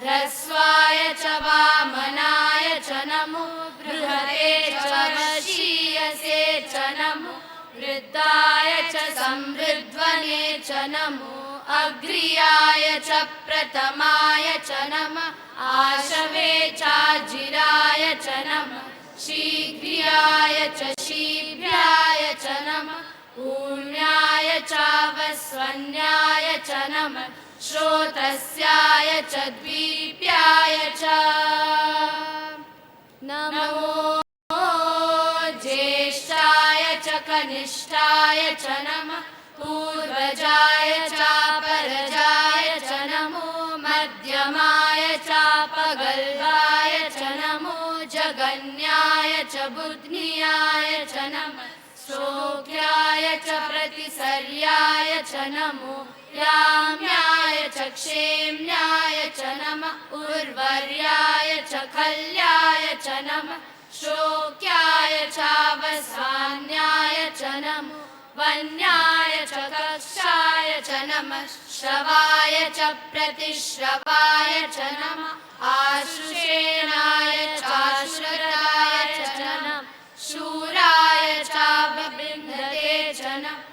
ह्रस्वाय च वामनाय च नमो बृहते च वशीयसे च नमो वृद्धाय च संवृध्वने च नमो अग्र्याय च प्रथमाय च नमः आशवे चाजिराय च नमः शीघ्राय च शीघ्राय च नमः ऊर्ण्याय चावस्वन्याय च नमः श्रोतस्याय च द्वीप्याय च नमो ज्येष्ठाय च कनिष्ठाय च नमः पूर्वजाय चापरजाय च नमो मध्यमाय चापगल्भाय च नमो जगन्याय च बुध्न्याय च नमः श्लोक्याय च प्रतिसर्याय च नमो याम्याय च क्षेम्याय च नमः उर्वर्याय च खल्याय च नमः श्लोक्याय चावसान्याय च नमो वन्याय च कक्षाय च नमः श्रवाय च प्रतिश्रवाय च नमः आशुषेणाय चाश्रुताय च नमः शूराय चावबिन्धते च नमः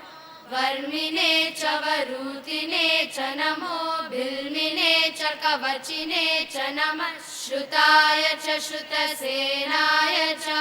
वर्मिने च वरूतिने च नमो बिल्मिने च कवचिने च नमः श्रुताय च श्रुतसेनाय च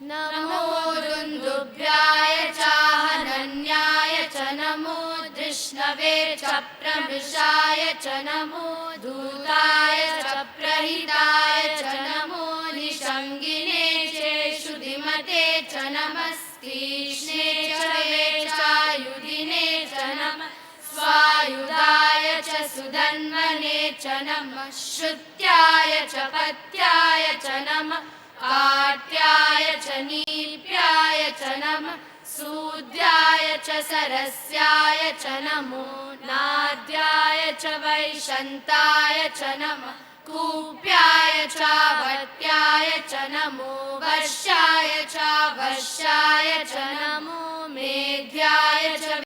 नमो दुन्दुभ्याय चाहनन्याय च नमो धृष्णवे च प्रमृषाय च नमो धूताय च प्रहिताय च नमो निषङ्गिने चेषु धिमते च नमस्तीक्ष्णे च वेचायुधिने च नमः स्वायुधाय च सुधन्वने च नमः श्रुत्याय च पत्याय च नमः काट्याय च नीप्याय च नमः सूद्याय च सरस्याय च नमो नाद्याय च वैशन्ताय च नमः कूप्याय चावर्त्याय च नमो वर्षाय चावर्षाय च नमो मेध्याय च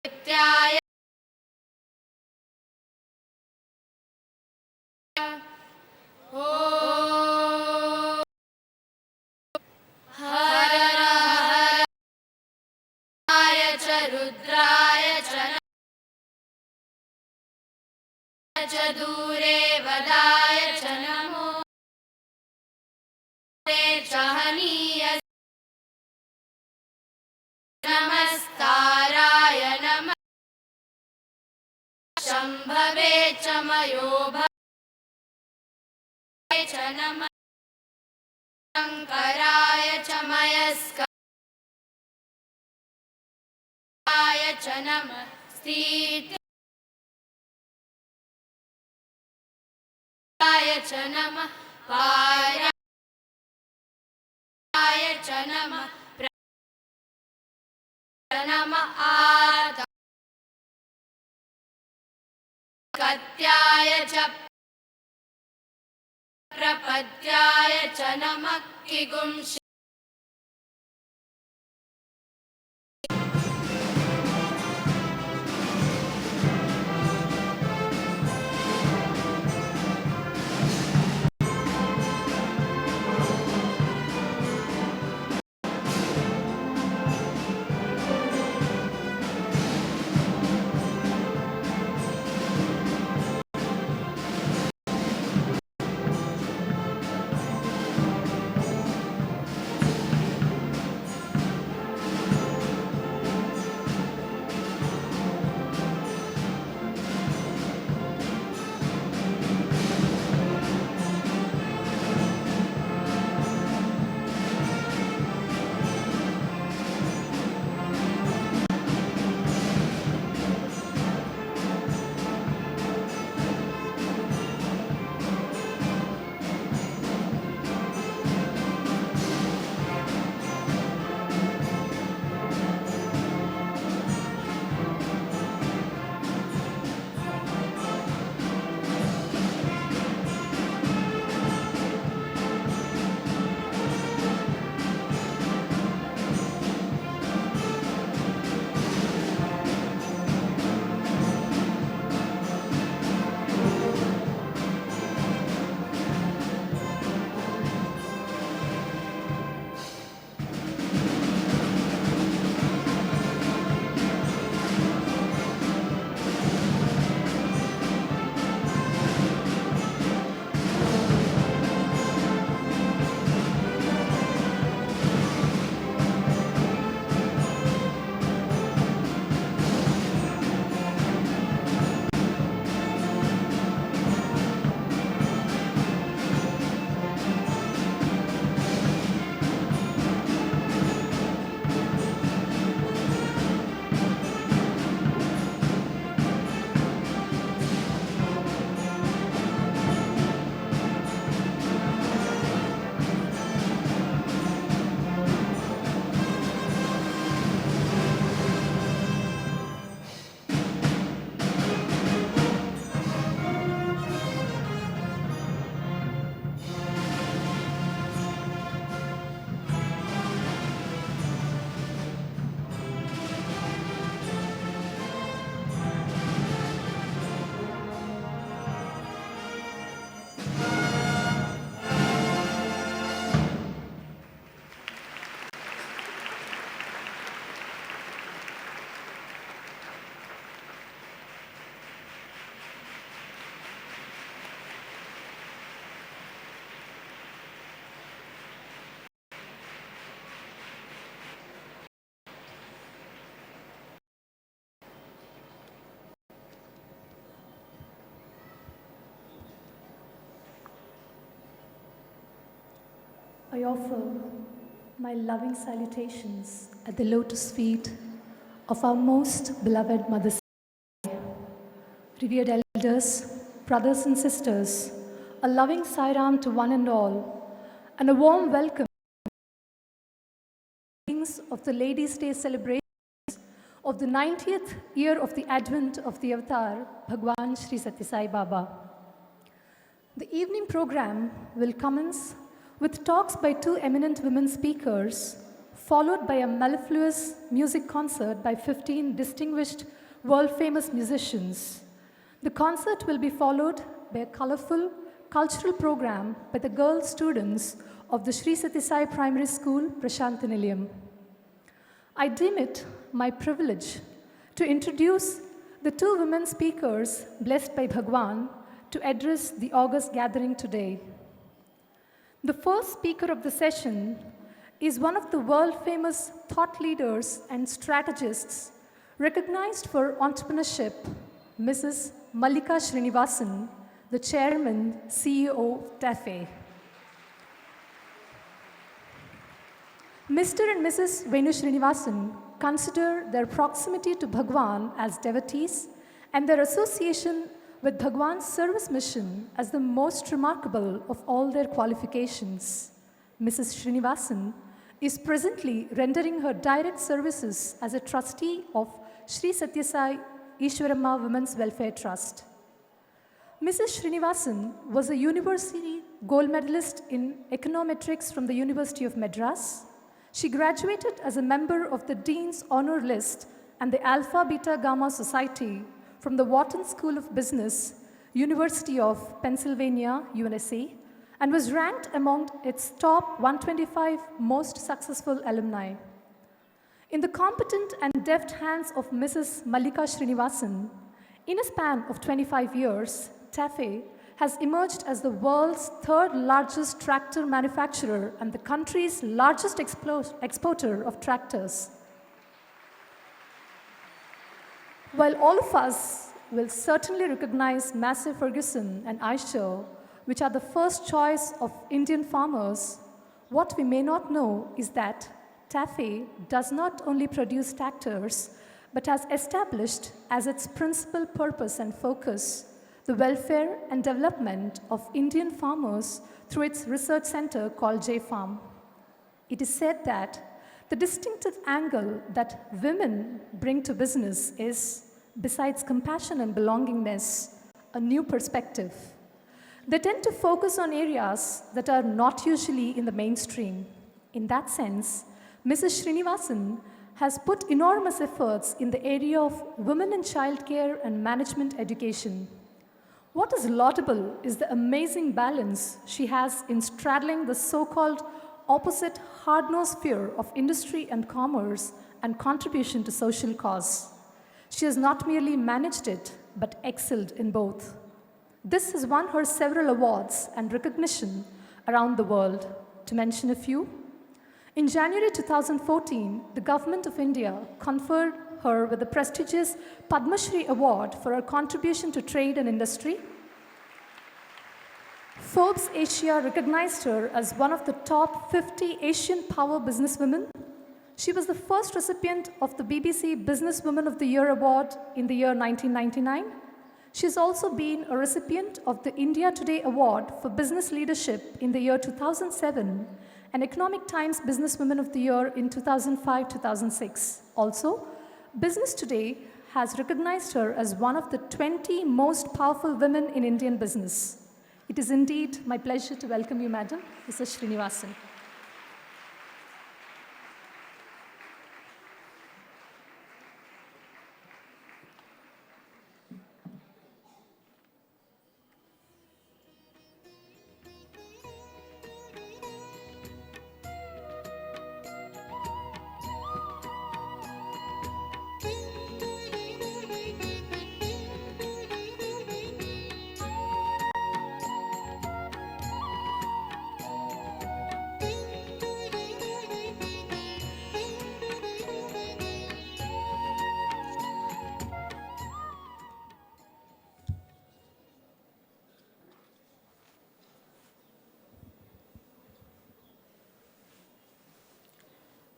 वित्याय ॐ हराय च रुद्राय च च दूरे वदाय च नमो च हनीय नमस्ताराय नमः शम्भवे च मयोभवे च नमः शङ्कराय च मयस्कराय च नमः स्थिताय च नमः पाराय च नमः नमः कत्याय च प्रपद्याय च नमः किगुंषि I offer my loving salutations at the lotus feet of our most beloved Mother, revered elders, brothers and sisters, a loving Sairam to one and all, and a warm welcome of the Ladies' Day celebration of the 90th year of the advent of the avatar, Bhagwan Sri Sathya Sai Baba. The evening program will commence with talks by two eminent women speakers, followed by a mellifluous music concert by 15 distinguished world-famous musicians. The concert will be followed by a colorful cultural program by the girl students of the Sri Sathya Sai Primary School, Prasanthi Nilayam. I deem it my privilege to introduce the two women speakers blessed by Bhagwan to address the august gathering today. The first speaker of the session is one of the world-famous thought leaders and strategists recognized for entrepreneurship, Mrs. Mallika Srinivasan, the Chairman, CEO of TAFE. Mr. and Mrs. Venu Srinivasan consider their proximity to Bhagwan as devotees and their association with Bhagwan's service mission as the most remarkable of all their qualifications. Mrs. Srinivasan is presently rendering her direct services as a trustee of Sri Sathya Sai Ishwaramma Women's Welfare Trust. Mrs. Srinivasan was a university gold medalist in econometrics from the University of Madras. She graduated as a member of the Dean's Honor List and the Alpha Beta Gamma Society from the Wharton School of Business, University of Pennsylvania, USA, and was ranked among its top 125 most successful alumni. In the competent and deft hands of Mrs. Mallika Srinivasan, in a span of 25 years, TAFE has emerged as the world's third largest tractor manufacturer and the country's largest exporter of tractors. While all of us will certainly recognize Massey Ferguson and Eicher, which are the first choice of Indian farmers, what we may not know is that TAFE does not only produce tractors, but has established as its principal purpose and focus the welfare and development of Indian farmers through its research center called J-Farm. It is said that the distinctive angle that women bring to business is, besides compassion and belongingness, a new perspective. They tend to focus on areas that are not usually in the mainstream. In that sense, Mrs. Srinivasan has put enormous efforts in the area of women and childcare and management education. What is laudable is the amazing balance she has in straddling the so-called opposite hard-nosed fear of industry and commerce and contribution to social cause. She has not merely managed it, but excelled in both. This has won her several awards and recognition around the world. To mention a few, in January 2014, the Government of India conferred her with the prestigious Padma Shri Award for her contribution to trade and industry. Forbes Asia recognized her as one of the top 50 Asian power businesswomen. She was the first recipient of the BBC Businesswoman of the Year Award in the year 1999. She has also been a recipient of the India Today Award for Business Leadership in the year 2007 and Economic Times Businesswoman of the Year in 2005-2006. Also, Business Today has recognized her as one of the 20 most powerful women in Indian business. It is indeed my pleasure to welcome you, Madam, Mrs. Srinivasan.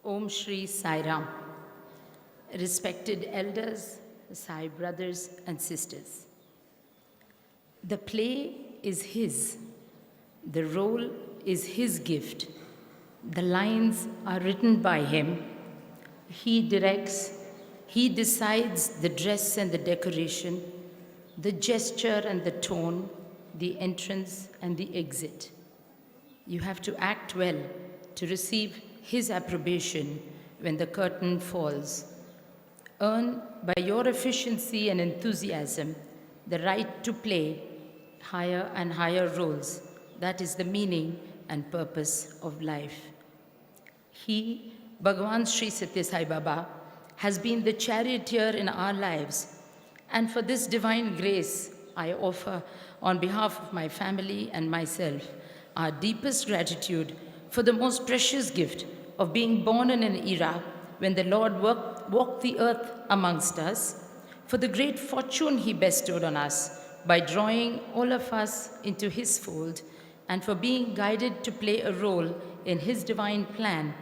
Om Shri Sai Ram. Respected elders, Sai brothers and sisters. The play is his. The role is his gift. The lines are written by him. He directs, he decides the dress and the decoration, the gesture and the tone, the entrance and the exit. You have to act well to receive his approbation when the curtain falls. Earn by your efficiency and enthusiasm the right to play higher and higher roles. That is the meaning and purpose of life. He, Bhagavan Sri Sathya Sai Baba, has been the charioteer in our lives. And for this divine grace, I offer, on behalf of my family and myself, our deepest gratitude for the most precious gift of being born in an era when the Lord walked the earth amongst us, for the great fortune he bestowed on us by drawing all of us into his fold, and for being guided to play a role in his divine plan,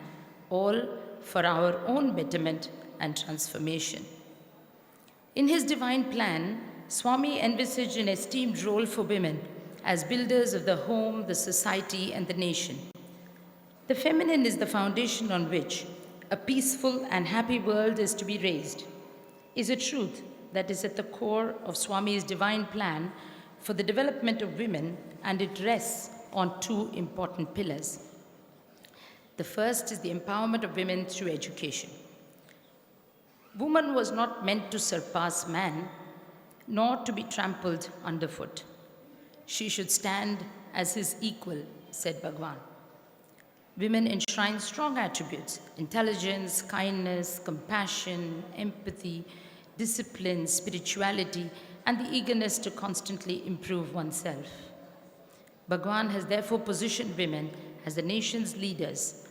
all for our own betterment and transformation. In his divine plan, Swami envisaged an esteemed role for women as builders of the home, the society, and the nation. The feminine is the foundation on which a peaceful and happy world is to be raised, is a truth that is at the core of Swami's divine plan for the development of women, and it rests on two important pillars. The first is the empowerment of women through education. Woman was not meant to surpass man, nor to be trampled underfoot. She should stand as his equal, said Bhagavan. Women enshrine strong attributes: intelligence, kindness, compassion, empathy, discipline, spirituality, and the eagerness to constantly improve oneself. Bhagavan has therefore positioned women as the nation's leaders,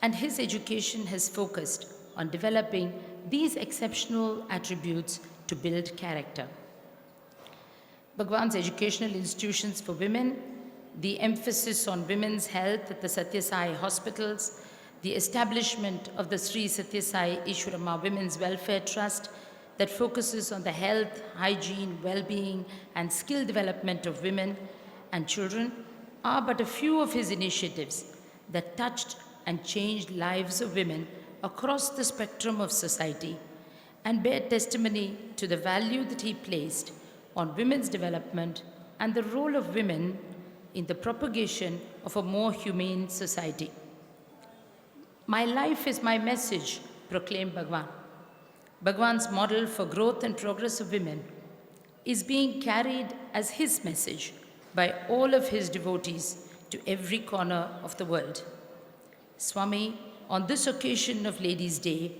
and his education has focused on developing these exceptional attributes to build character. Bhagavan's educational institutions for women, the emphasis on women's health at the Sathya Sai hospitals, the establishment of the Sri Sathya Sai Ishwarama Women's Welfare Trust that focuses on the health, hygiene, well-being, and skill development of women and children are but a few of his initiatives that touched and changed lives of women across the spectrum of society and bear testimony to the value that he placed on women's development and the role of women in the propagation of a more humane society. My life is my message, proclaimed Bhagavan. Bhagavan's model for growth and progress of women is being carried as his message by all of his devotees to every corner of the world. Swami, on this occasion of Ladies' Day,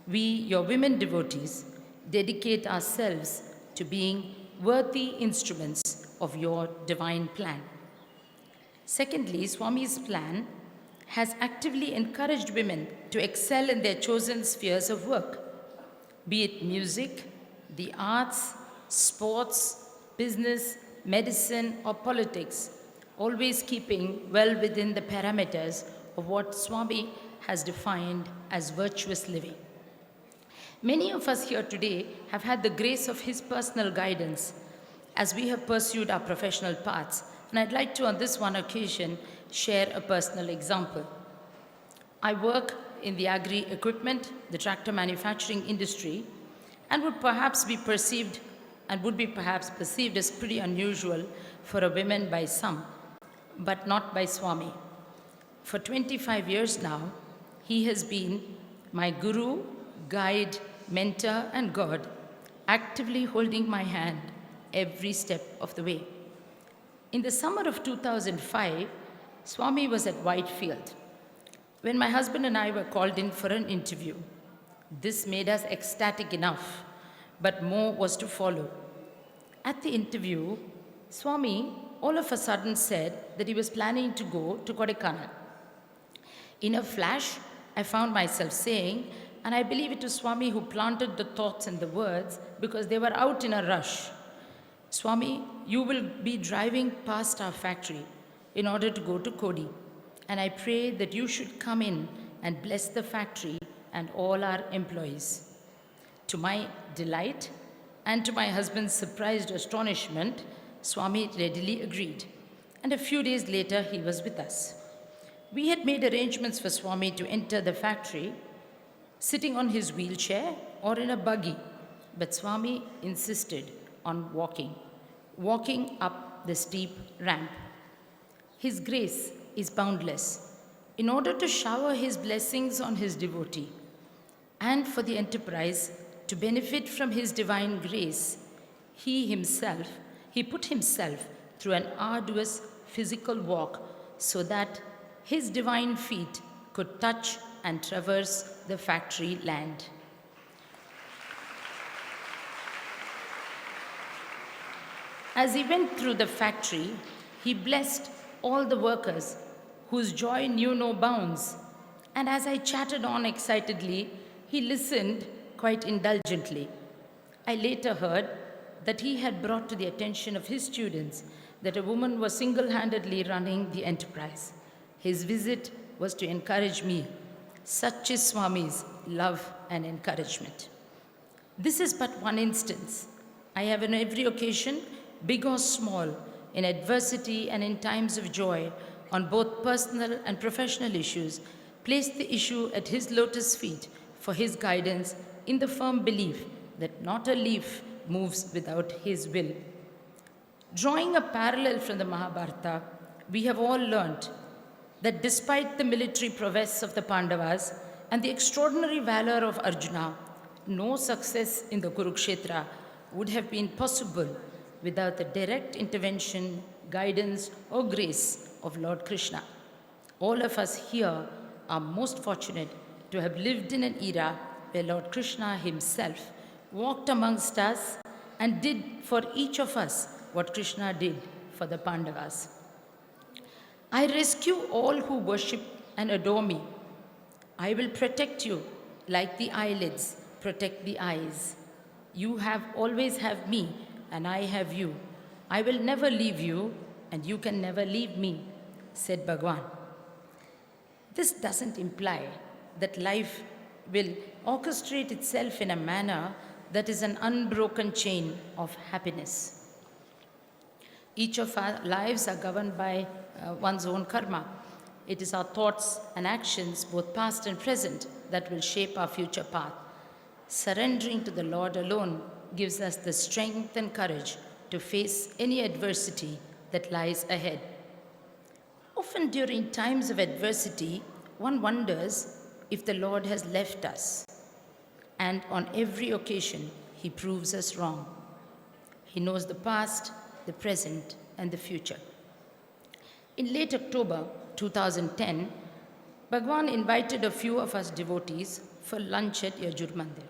we, your women devotees, dedicate ourselves to being worthy instruments of your divine plan. Secondly, Swami's plan has actively encouraged women to excel in their chosen spheres of work, be it music, the arts, sports, business, medicine, or politics, always keeping well within the parameters of what Swami has defined as virtuous living. Many of us here today have had the grace of his personal guidance as we have pursued our professional paths, and I'd like to, on this one occasion, share a personal example. I work in the agri-equipment, the tractor manufacturing industry, and would be perhaps perceived as pretty unusual for a woman by some, but not by Swami. For 25 years now, he has been my guru, guide, mentor, and God, actively holding my hand every step of the way. In the summer of 2005, Swami was at Whitefield when my husband and I were called in for an interview. This made us ecstatic enough, but more was to follow. At the interview, Swami all of a sudden said that he was planning to go to Kodaikanal. In a flash, I found myself saying, and I believe it was Swami who planted the thoughts and the words because they were out in a rush. Swami, you will be driving past our factory in order to go to Kodi, and I pray that you should come in and bless the factory and all our employees. To my delight and to my husband's surprised astonishment, Swami readily agreed, and a few days later he was with us. We had made arrangements for Swami to enter the factory sitting on his wheelchair or in a buggy, but Swami insisted on walking up the steep ramp. His grace is boundless. In order to shower his blessings on his devotee and for the enterprise to benefit from his divine grace, he put himself through an arduous physical walk so that his divine feet could touch and traverse the factory land. As he went through the factory, he blessed all the workers whose joy knew no bounds. And as I chatted on excitedly, he listened quite indulgently. I later heard that he had brought to the attention of his students that a woman was single-handedly running the enterprise. His visit was to encourage me. Such is Swami's love and encouragement. This is but one instance. I have on every occasion, big or small, in adversity and in times of joy, on both personal and professional issues, placed the issue at his lotus feet for his guidance in the firm belief that not a leaf moves without his will. Drawing a parallel from the Mahabharata, we have all learnt that despite the military prowess of the Pandavas and the extraordinary valor of Arjuna, no success in the Kurukshetra would have been possible without the direct intervention, guidance, or grace of Lord Krishna. All of us here are most fortunate to have lived in an era where Lord Krishna himself walked amongst us and did for each of us what Krishna did for the Pandavas. I rescue all who worship and adore me. I will protect you like the eyelids protect the eyes. You have always have me and I have you. I will never leave you and you can never leave me, said Bhagwan. This doesn't imply that life will orchestrate itself in a manner that is an unbroken chain of happiness. Each of our lives are governed by one's own karma. It is our thoughts and actions, both past and present, that will shape our future path. Surrendering to the Lord alone gives us the strength and courage to face any adversity that lies ahead. Often during times of adversity, one wonders if the Lord has left us. And on every occasion, he proves us wrong. He knows the past, the present, and the future. In late October 2010, Bhagwan invited a few of us devotees for lunch at Yajur Mandir.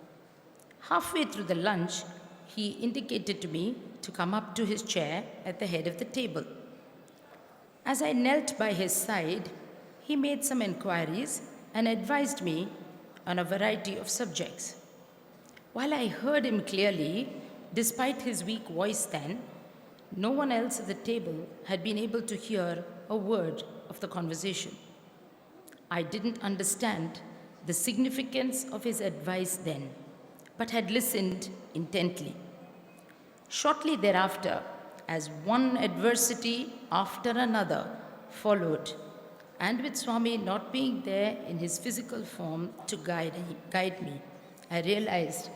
Halfway through the lunch, he indicated to me to come up to his chair at the head of the table. As I knelt by his side, he made some inquiries and advised me on a variety of subjects. While I heard him clearly, despite his weak voice then, no one else at the table had been able to hear a word of the conversation. I didn't understand the significance of his advice then, but had listened intently. Shortly thereafter, as one adversity after another followed, and with Swami not being there in his physical form to guide me, I realized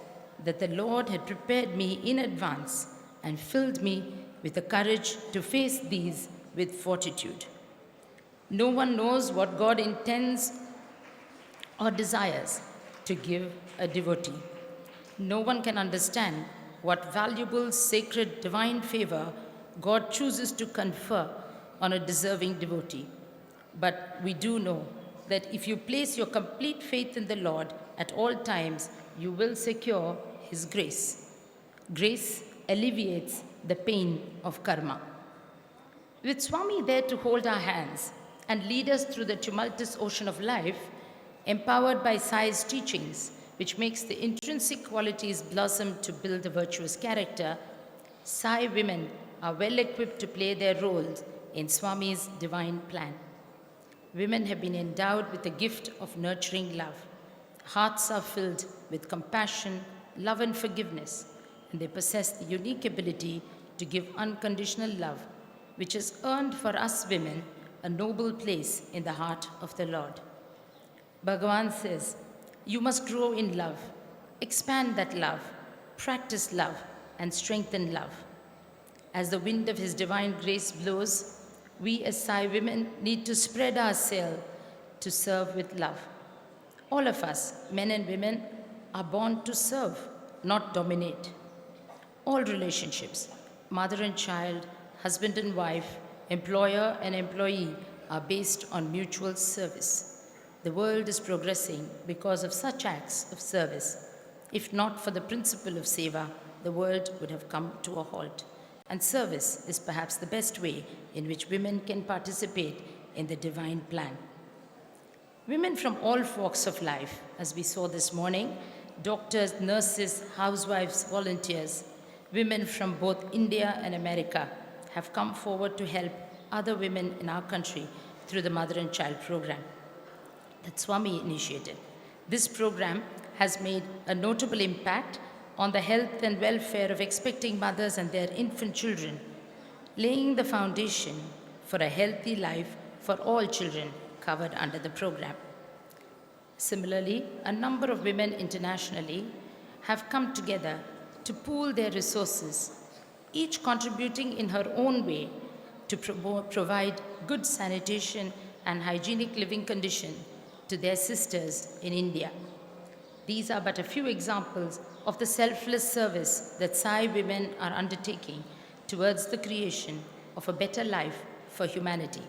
that the Lord had prepared me in advance and filled me with the courage to face these with fortitude. No one knows what God intends or desires to give a devotee. No one can understand what valuable, sacred, divine favor God chooses to confer on a deserving devotee. But we do know that if you place your complete faith in the Lord at all times, you will secure His grace. Grace alleviates the pain of karma. With Swami there to hold our hands and lead us through the tumultuous ocean of life, empowered by Sai's teachings, which makes the intrinsic qualities blossom to build a virtuous character, Sai women are well equipped to play their roles in Swami's divine plan. Women have been endowed with the gift of nurturing love. Hearts are filled with compassion, love, and forgiveness, and they possess the unique ability to give unconditional love, which has earned for us women a noble place in the heart of the Lord. Bhagavan says, you must grow in love, expand that love, practice love, and strengthen love. As the wind of His divine grace blows, we as Sai women need to spread our sail to serve with love. All of us, men and women, are born to serve, not dominate. All relationships, mother and child, husband and wife, employer and employee, are based on mutual service. The world is progressing because of such acts of service. If not for the principle of seva, the world would have come to a halt. And service is perhaps the best way in which women can participate in the divine plan. Women from all walks of life, as we saw this morning, doctors, nurses, housewives, volunteers, women from both India and America have come forward to help other women in our country through the Mother and Child Program that Swami initiated. This program has made a notable impact on the health and welfare of expecting mothers and their infant children, laying the foundation for a healthy life for all children covered under the program. Similarly, a number of women internationally have come together to pool their resources, each contributing in her own way to provide good sanitation and hygienic living condition to their sisters in India. These are but a few examples of the selfless service that Sai women are undertaking towards the creation of a better life for humanity.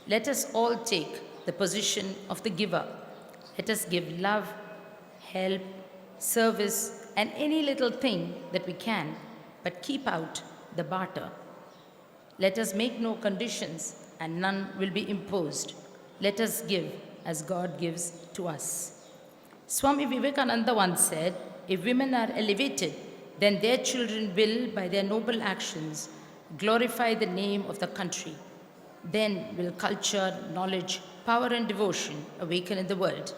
Let us all take the position of the giver. Let us give love, help, service, and any little thing that we can, but keep out the barter. Let us make no conditions, and none will be imposed. Let us give as God gives to us. Swami Vivekananda once said, if women are elevated, then their children will, by their noble actions, glorify the name of the country. Then will culture, knowledge, power, and devotion awaken in the world.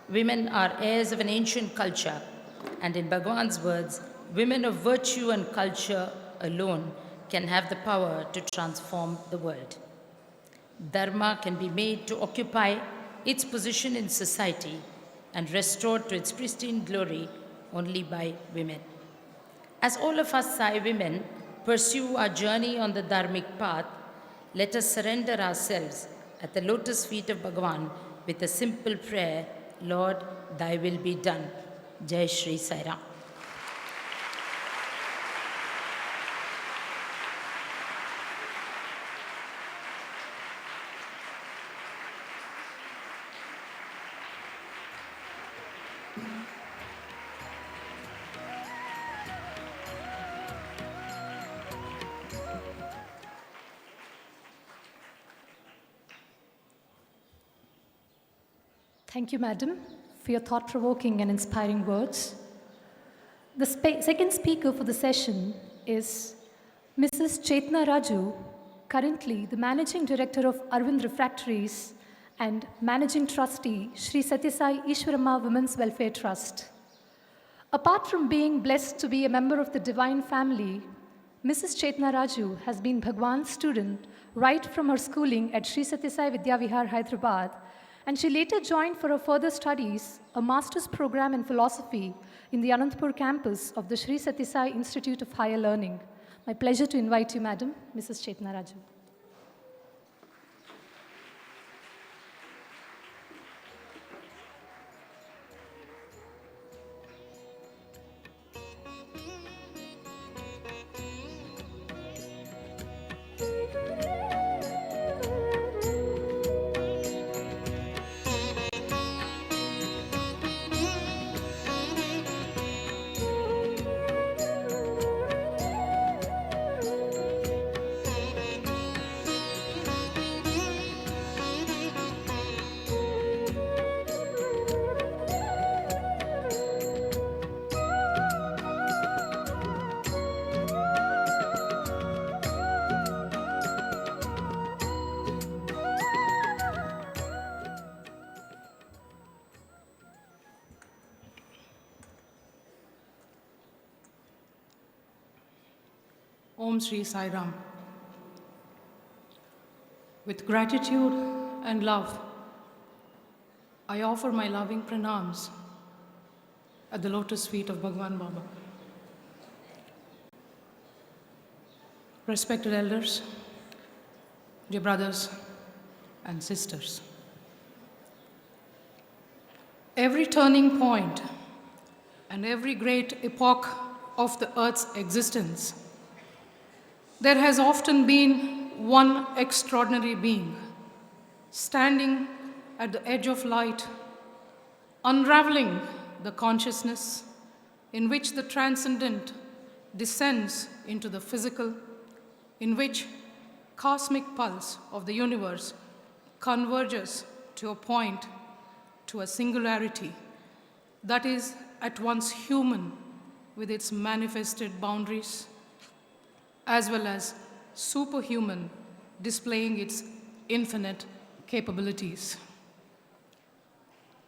Women are heirs of an ancient culture, and in Bhagavan's words, women of virtue and culture alone can have the power to transform the world. Dharma can be made to occupy its position in society and restored to its pristine glory only by women. As all of us Sai women pursue our journey on the dharmic path, let us surrender ourselves at the lotus feet of Bhagavan with a simple prayer, Lord, thy will be done. Jai Shri Sai Ram. Thank you, Madam, for your thought-provoking and inspiring words. The second speaker for the session is Mrs. Chetna Raju, currently the Managing Director of Arvind Refractories and Managing Trustee, Sri Sathya Sai Ishwaramma Women's Welfare Trust. Apart from being blessed to be a member of the Divine Family, Mrs. Chetna Raju has been Bhagwan's student right from her schooling at Sri Sathya Sai Vidya Vihar, Hyderabad, and she later joined for her further studies a master's program in philosophy in the Anantapur campus of the Sri Sathya Sai Institute of Higher Learning. My pleasure to invite you, Madam, Mrs. Chetna Raju. Om Sri Sai Ram. With gratitude and love, I offer my loving pranams at the lotus feet of Bhagwan Baba. Respected elders, dear brothers and sisters, every turning point and every great epoch of the earth's existence, there has often been one extraordinary being standing at the edge of light, unraveling the consciousness in which the transcendent descends into the physical, in which cosmic pulse of the universe converges to a point, to a singularity that is at once human with its manifested boundaries, as well as superhuman, displaying its infinite capabilities.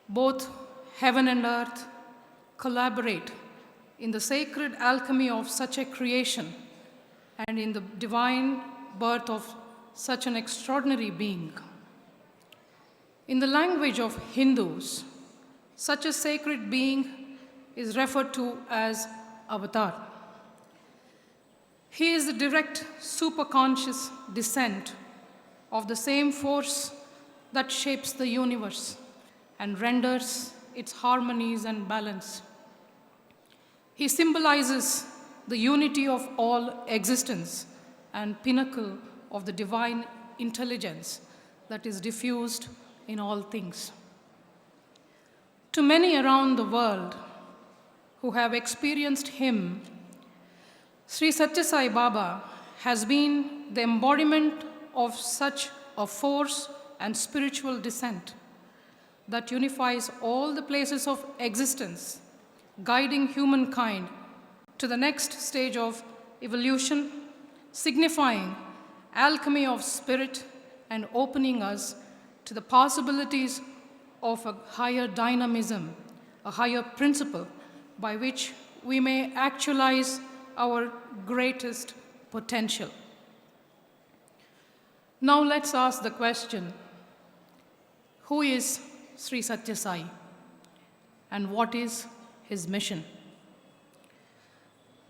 Both heaven and earth collaborate in the sacred alchemy of such a creation and in the divine birth of such an extraordinary being. In the language of Hindus, such a sacred being is referred to as avatar. He is the direct superconscious descent of the same force that shapes the universe and renders its harmonies and balance. He symbolizes the unity of all existence and pinnacle of the divine intelligence that is diffused in all things. To many around the world who have experienced him, Sri Sathya Sai Baba has been the embodiment of such a force and spiritual descent that unifies all the places of existence, guiding humankind to the next stage of evolution, signifying alchemy of spirit and opening us to the possibilities of a higher dynamism, a higher principle by which we may actualize our greatest potential. Now let's ask the question, who is Sri Sathya Sai and what is his mission?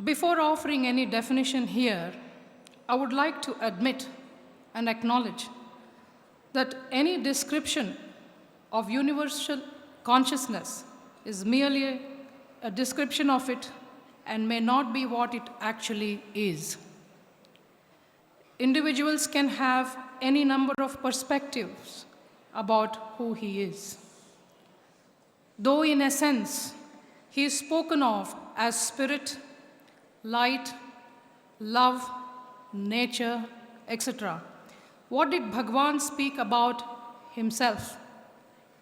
Before offering any definition here, I would like to admit and acknowledge that any description of universal consciousness is merely a description of it and may not be what it actually is. Individuals can have any number of perspectives about who he is. Though in essence, he is spoken of as spirit, light, love, nature, etc. What did Bhagwan speak about himself?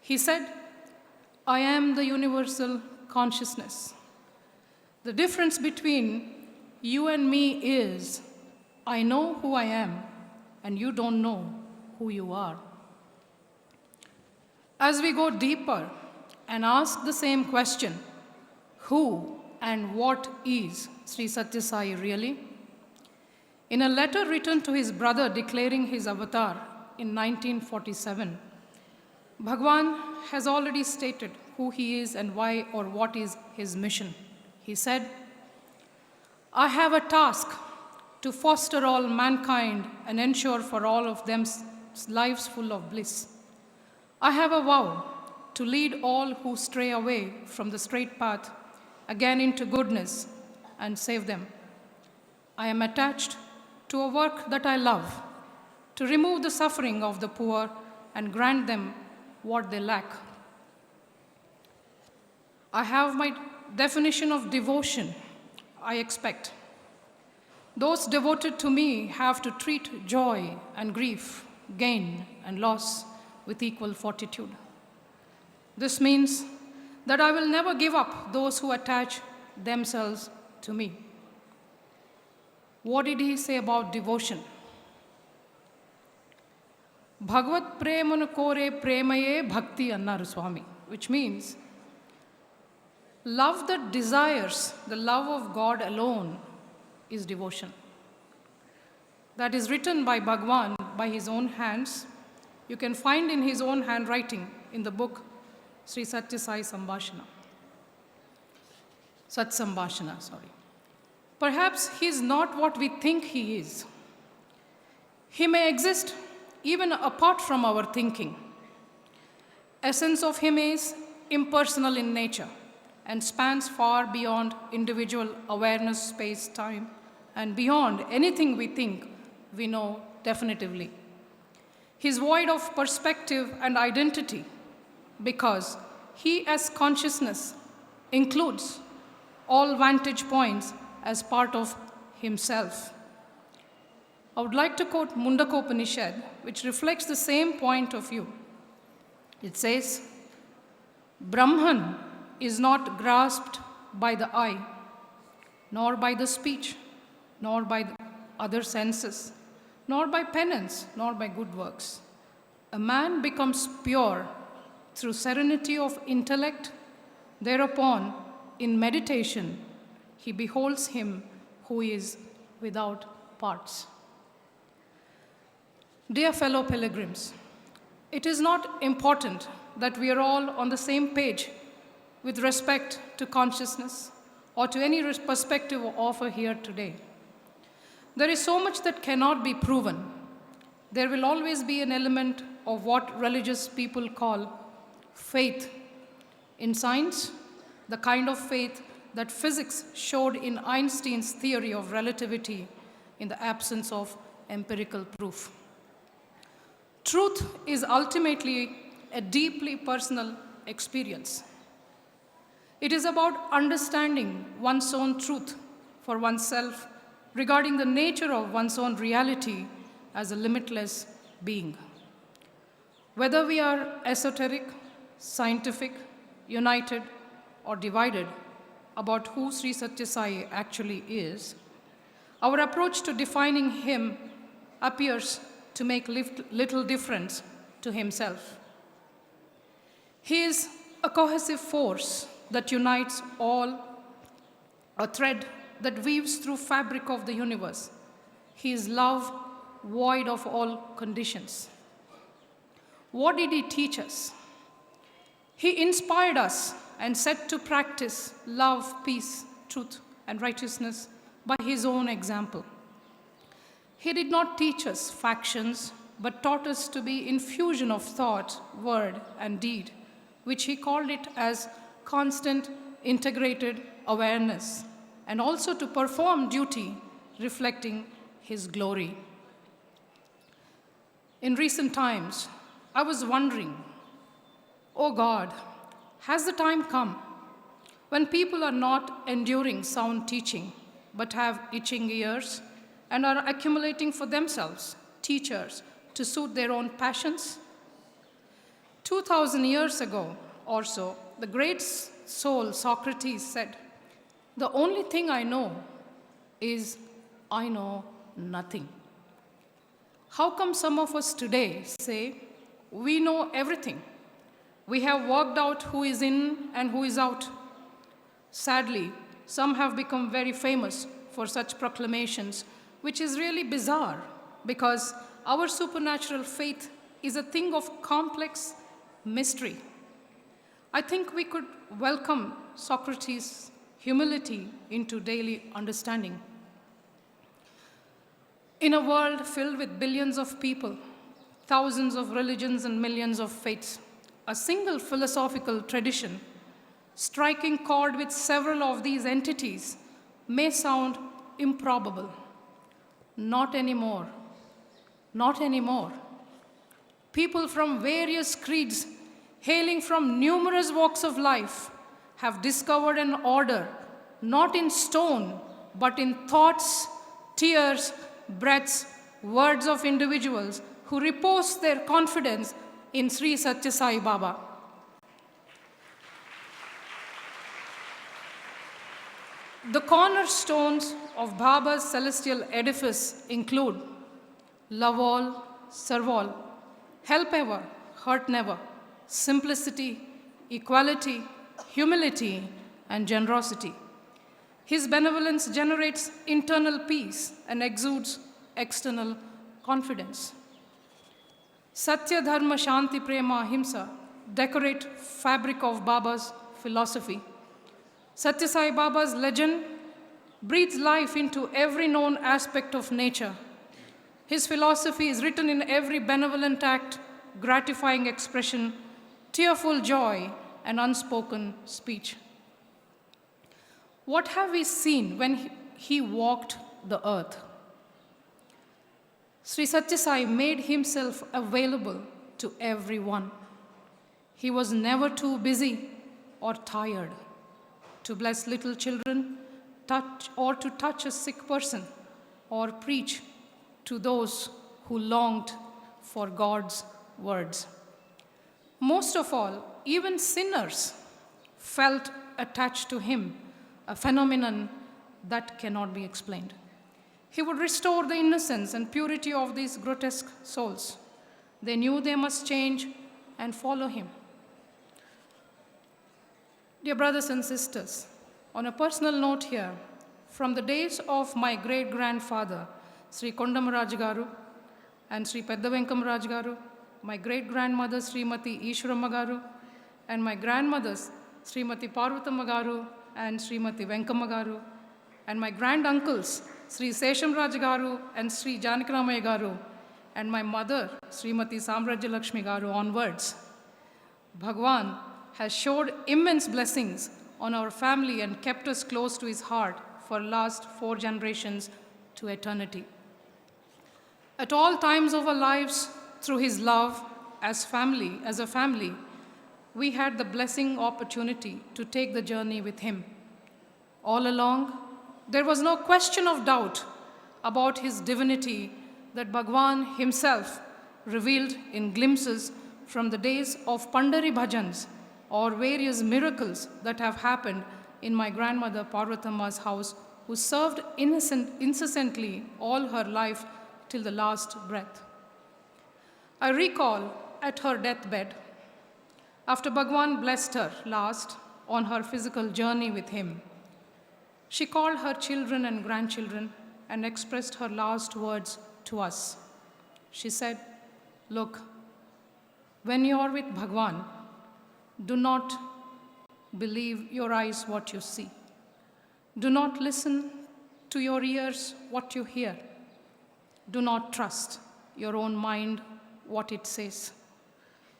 He said, I am the universal consciousness. The difference between you and me is, I know who I am, and you don't know who you are. As we go deeper and ask the same question, who and what is Sri Sathya Sai really? In a letter written to his brother declaring his avatar in 1947, Bhagwan has already stated who he is and why or what is his mission. He said, I have a task to foster all mankind and ensure for all of them lives full of bliss. I have a vow to lead all who stray away from the straight path again into goodness and save them. I am attached to a work that I love, to remove the suffering of the poor and grant them what they lack. I have my definition of devotion, I expect. Those devoted to me have to treat joy and grief, gain and loss with equal fortitude. This means that I will never give up those who attach themselves to me. What did he say about devotion? Bhagavad premanu kore premaye bhakti annaru Swami, which means love that desires the love of God alone is devotion. that is written by Bhagwan by his own hands, you can find in his own handwriting in the book Sri Sathya Sai Sambhashana. Sat Sambhashana, sorry. Perhaps he is not what we think he is. He may exist even apart from our thinking. Essence of him is impersonal in nature and spans far beyond individual awareness, space, time, and beyond anything we think we know definitively. He is void of perspective and identity because he as consciousness includes all vantage points as part of himself. I would like to quote Mundakopanishad, which reflects the same point of view. It says, Brahman is not grasped by the eye, nor by the speech, nor by the other senses, nor by penance, nor by good works. A man becomes pure through serenity of intellect. Thereupon, in meditation, he beholds him who is without parts. Dear fellow pilgrims, it is not important that we are all on the same page with respect to consciousness or to any perspective or offer here today. There is so much that cannot be proven. There will always be an element of what religious people call faith. In science, the kind of faith that physics showed in Einstein's theory of relativity in the absence of empirical proof. Truth is ultimately a deeply personal experience. It is about understanding one's own truth for oneself regarding the nature of one's own reality as a limitless being. Whether we are esoteric, scientific, united, or divided about who Sri Sathya Sai actually is, our approach to defining him appears to make little difference to himself. He is a cohesive force that unites all, a thread that weaves through fabric of the universe. He is love, void of all conditions. What did he teach us? He inspired us and set to practice love, peace, truth, and righteousness by his own example. He did not teach us factions, but taught us to be infusion of thought, word, and deed, which he called it as constant, integrated awareness, and also to perform duty reflecting his glory. In recent times, I was wondering, oh God, has the time come when people are not enduring sound teaching, but have itching ears and are accumulating for themselves teachers to suit their own passions? 2,000 years ago or so, the great soul Socrates said, "The only thing I know is I know nothing." How come some of us today say, we know everything? We have worked out who is in and who is out. Sadly, some have become very famous for such proclamations, which is really bizarre because our supernatural faith is a thing of complex mystery. I think we could welcome Socrates' humility into daily understanding. In a world filled with billions of people, thousands of religions and millions of faiths, a single philosophical tradition striking chord with several of these entities may sound improbable. Not anymore. Not anymore. People from various creeds, hailing from numerous walks of life, have discovered an order not in stone, but in thoughts, tears, breaths, words of individuals who repose their confidence in Sri Sathya Sai Baba. The cornerstones of Baba's celestial edifice include love all, serve all, help ever, hurt never, simplicity, equality, humility, and generosity. His benevolence generates internal peace and exudes external confidence. Satya, Dharma, Shanti, Prema, Ahimsa decorate fabric of Baba's philosophy. Sathya Sai Baba's legend breathes life into every known aspect of nature. His philosophy is written in every benevolent act, gratifying expression, tearful joy, and unspoken speech. What have we seen when he walked the earth? Sri Sathya Sai made himself available to everyone. He was never too busy or tired to bless little children, to touch a sick person, or preach to those who longed for God's words. Most of all, even sinners felt attached to him, a phenomenon that cannot be explained. He would restore the innocence and purity of these grotesque souls. They knew they must change and follow him. Dear brothers and sisters, on a personal note here, from the days of my great-grandfather, Sri Kondamaraj Garu and Sri Peddavenkamaraj Garu, my great-grandmother, Srimati Ishwaramma Garu, and my grandmothers, Srimati Parvatama Garu and Srimati Venkama Garu, and my granduncles, Sri Seshamraj Garu and Sri Janakaramaya Garu, and my mother, Srimati Samrajya Lakshmi Garu onwards. Bhagwan has showed immense blessings on our family and kept us close to his heart for last 4 generations to eternity. At all times of our lives, through his love as a family, we had the blessing opportunity to take the journey with him. All along, there was no question of doubt about his divinity that Bhagwan himself revealed in glimpses from the days of Pandari Bhajans or various miracles that have happened in my grandmother Parvatama's house, who served incessantly all her life till the last breath. I recall at her deathbed, after Bhagwan blessed her last on her physical journey with him, she called her children and grandchildren and expressed her last words to us. She said, "Look, when you are with Bhagwan, do not believe your eyes what you see. Do not listen to your ears what you hear. Do not trust your own mind what it says.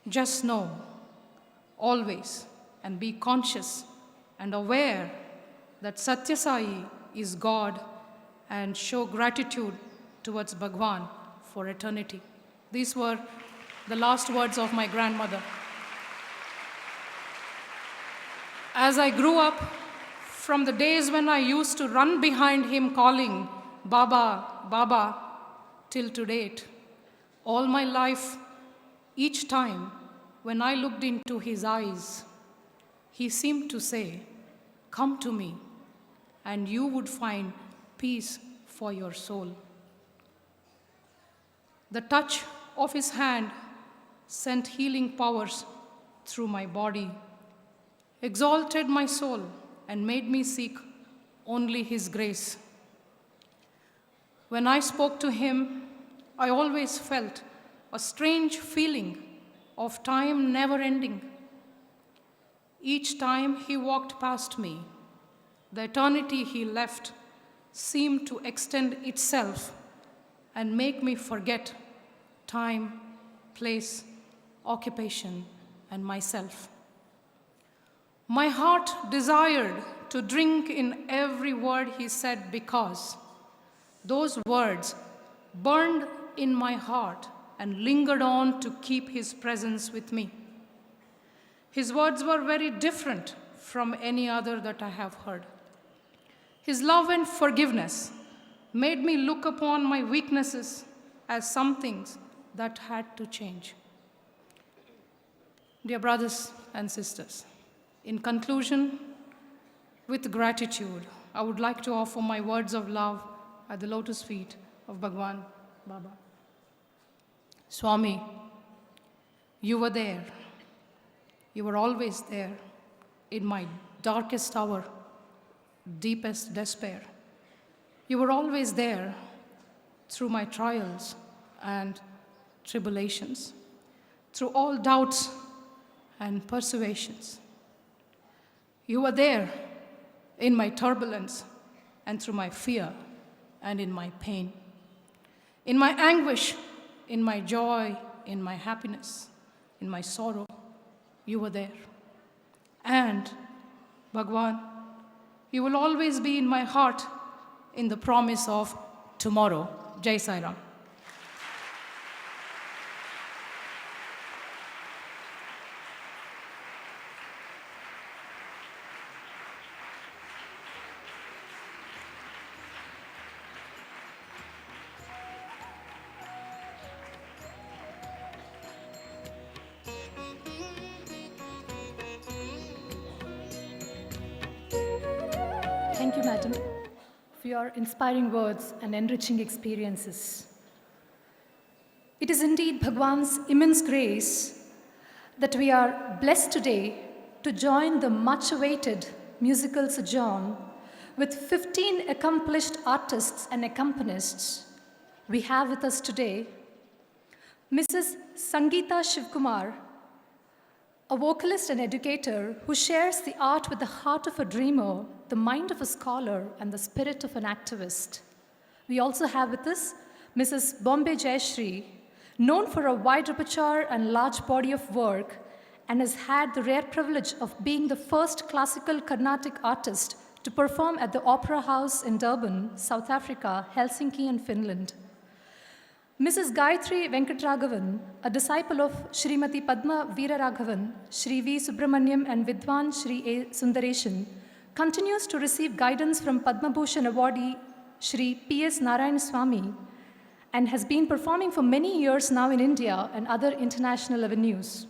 Just know always and be conscious and aware that Sathya Sai is God and show gratitude towards Bhagwan for eternity." These were the last words of my grandmother. As I grew up, from the days when I used to run behind him calling, "Baba, Baba," till to date, all my life, each time when I looked into his eyes, he seemed to say, "Come to me, and you would find peace for your soul." The touch of his hand sent healing powers through my body, exalted my soul, and made me seek only his grace. When I spoke to him, I always felt a strange feeling of time never ending. Each time he walked past me, the eternity he left seemed to extend itself and make me forget time, place, occupation, and myself. My heart desired to drink in every word he said because those words burned in my heart and lingered on to keep his presence with me. His words were very different from any other that I have heard. His love and forgiveness made me look upon my weaknesses as some things that had to change. Dear brothers and sisters, in conclusion, with gratitude, I would like to offer my words of love at the lotus feet of Bhagwan Baba. Swami, you were there. You were always there in my darkest hour, deepest despair. You were always there through my trials and tribulations, through all doubts and persuasions. You were there in my turbulence and through my fear and in my pain, in my anguish, in my joy, in my happiness, in my sorrow. You were there. And, Bhagwan, you will always be in my heart in the promise of tomorrow. Jai Sai Ram. Thank you, madam, for your inspiring words and enriching experiences. It is indeed Bhagwan's immense grace that we are blessed today to join the much-awaited musical sojourn with 15 accomplished artists and accompanists. We have with us today Mrs. Sangeeta Shivkumar, a vocalist and educator who shares the art with the heart of a dreamer, the mind of a scholar, and the spirit of an activist. We also have with us Mrs. Bombay Jayashree, known for a wide repertoire and large body of work, and has had the rare privilege of being the first classical Carnatic artist to perform at the Opera House in Durban, South Africa, Helsinki, and Finland. Mrs. Gayatri Venkatraghavan, a disciple of Srimati Padma Veeraraghavan, Shri V. Subramaniam, and Vidwan Shri A. Sundareshan, continues to receive guidance from Padma Bhushan awardee Shri P.S. Narayan Swamy, and has been performing for many years now in India and other international avenues.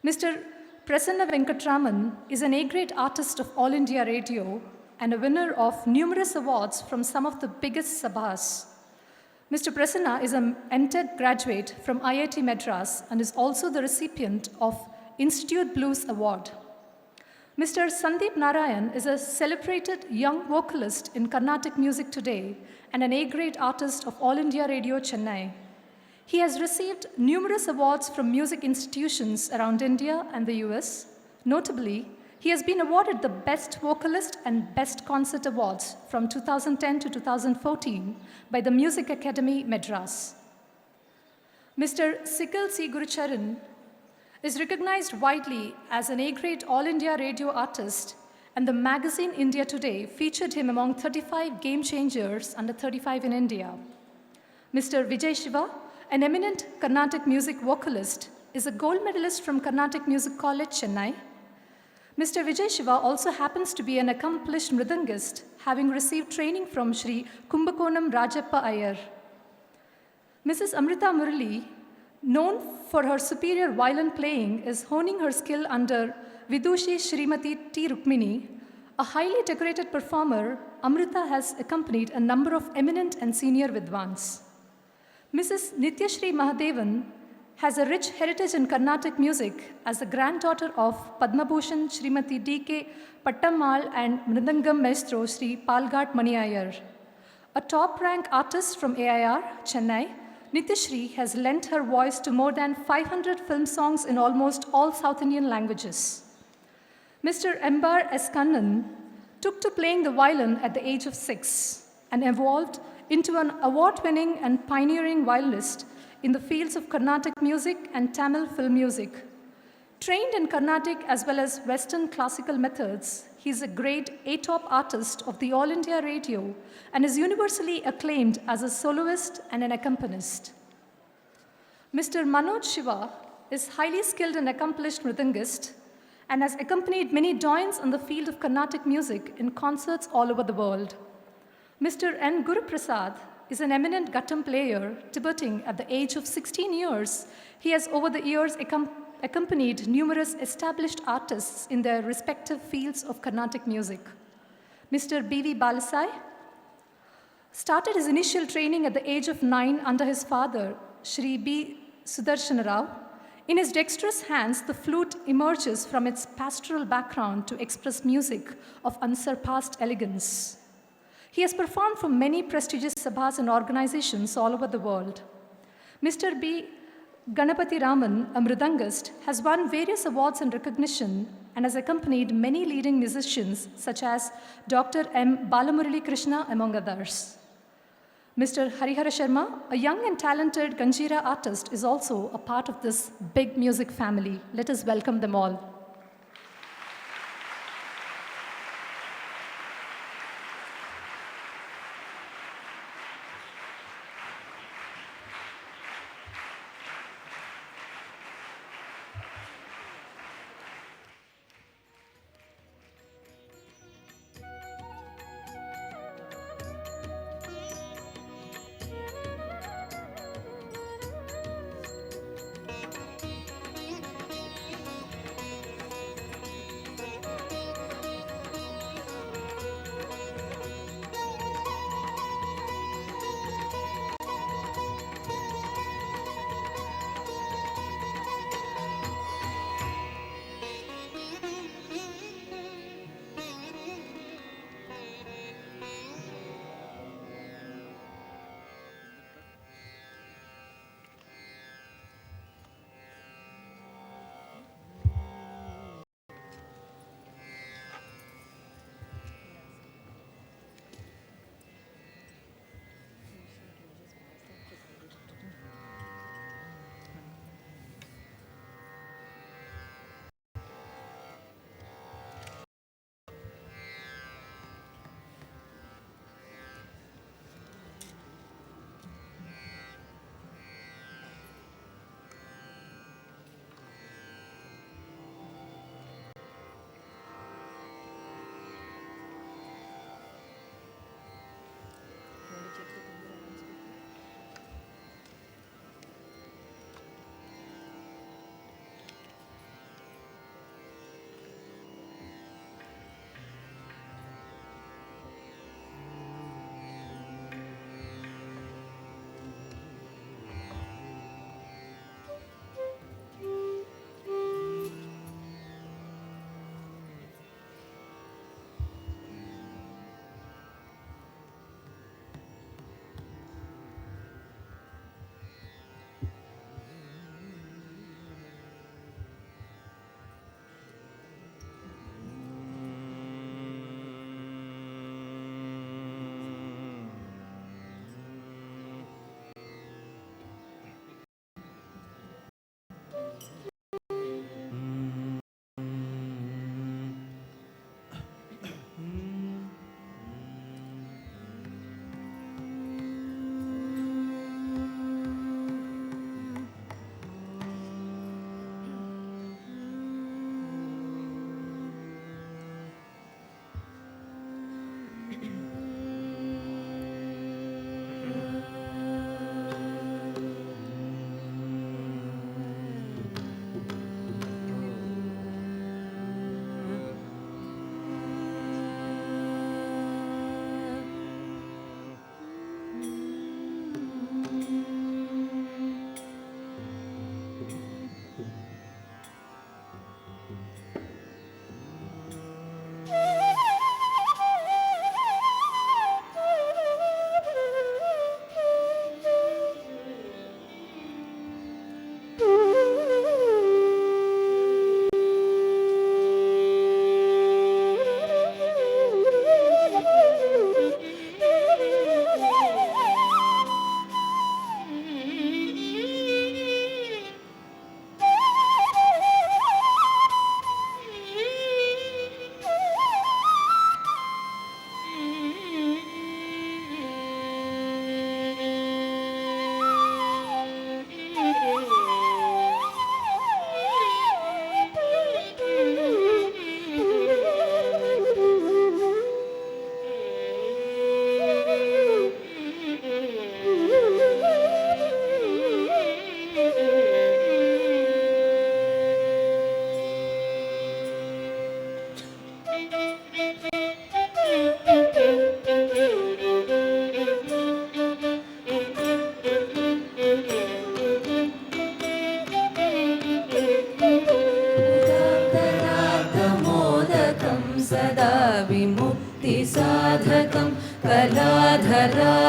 Mr. Prasanna Venkatraman is an A-grade artist of All India Radio and a winner of numerous awards from some of the biggest sabhas. Mr. Prasanna is an MTED graduate from IIT Madras and is also the recipient of Institute Blues Award. Mr. Sandeep Narayan is a celebrated young vocalist in Carnatic music today and an A-grade artist of All India Radio Chennai. He has received numerous awards from music institutions around India and the US. Notably, he has been awarded the Best Vocalist and Best Concert Awards from 2010 to 2014 by the Music Academy, Madras. Mr. Sikil C. Gurucharan is recognized widely as an A-grade All India Radio artist, and the magazine India Today featured him among 35 game changers under 35 in India. Mr. Vijay Shiva, an eminent Carnatic music vocalist, is a gold medalist from Carnatic Music College, Chennai. Mr. Vijay Shiva also happens to be an accomplished mridangist, having received training from Shri Kumbakonam Rajappa Iyer. Mrs. Amrita Murali, known for her superior violin playing, is honing her skill under Vidushi Srimati T. Rukmini. A highly decorated performer, Amrita has accompanied a number of eminent and senior Vidwans. Mrs. Nityashri Mahadevan has a rich heritage in Carnatic music as the granddaughter of Padma Bhushan Srimati D.K. Pattammal and Mridangam Maestro Sri Palghat Mani Iyer. A top-rank artist from AIR, Chennai, Nityashri has lent her voice to more than 500 film songs in almost all South Indian languages. Mr. Embar S. Kannan took to playing the violin at the age of 6 and evolved into an award-winning and pioneering violinist in the fields of Carnatic music and Tamil film music. Trained in Carnatic as well as Western classical methods, he is a grade A top artist of the All India Radio and is universally acclaimed as a soloist and an accompanist. Mr. Manoj Shiva is highly skilled and accomplished mridangist and has accompanied many doyens in the field of Carnatic music in concerts all over the world. Mr. N. Guru Prasad is an eminent ghattam player, debuting at the age of 16 years. He has over the years accompanied numerous established artists in their respective fields of Carnatic music. Mr. B.V. Balasai started his initial training at the age of 9 under his father, Shri B. Sudarshan Rao. In his dexterous hands, the flute emerges from its pastoral background to express music of unsurpassed elegance. He has performed for many prestigious sabhas and organizations all over the world. Mr. B. Ganapati Raman, a mridangist, has won various awards and recognition and has accompanied many leading musicians such as Dr. M. Balamurali Krishna, among others. Mr. Harihara Sharma, a young and talented Ganjira artist, is also a part of this big music family. Let us welcome them all.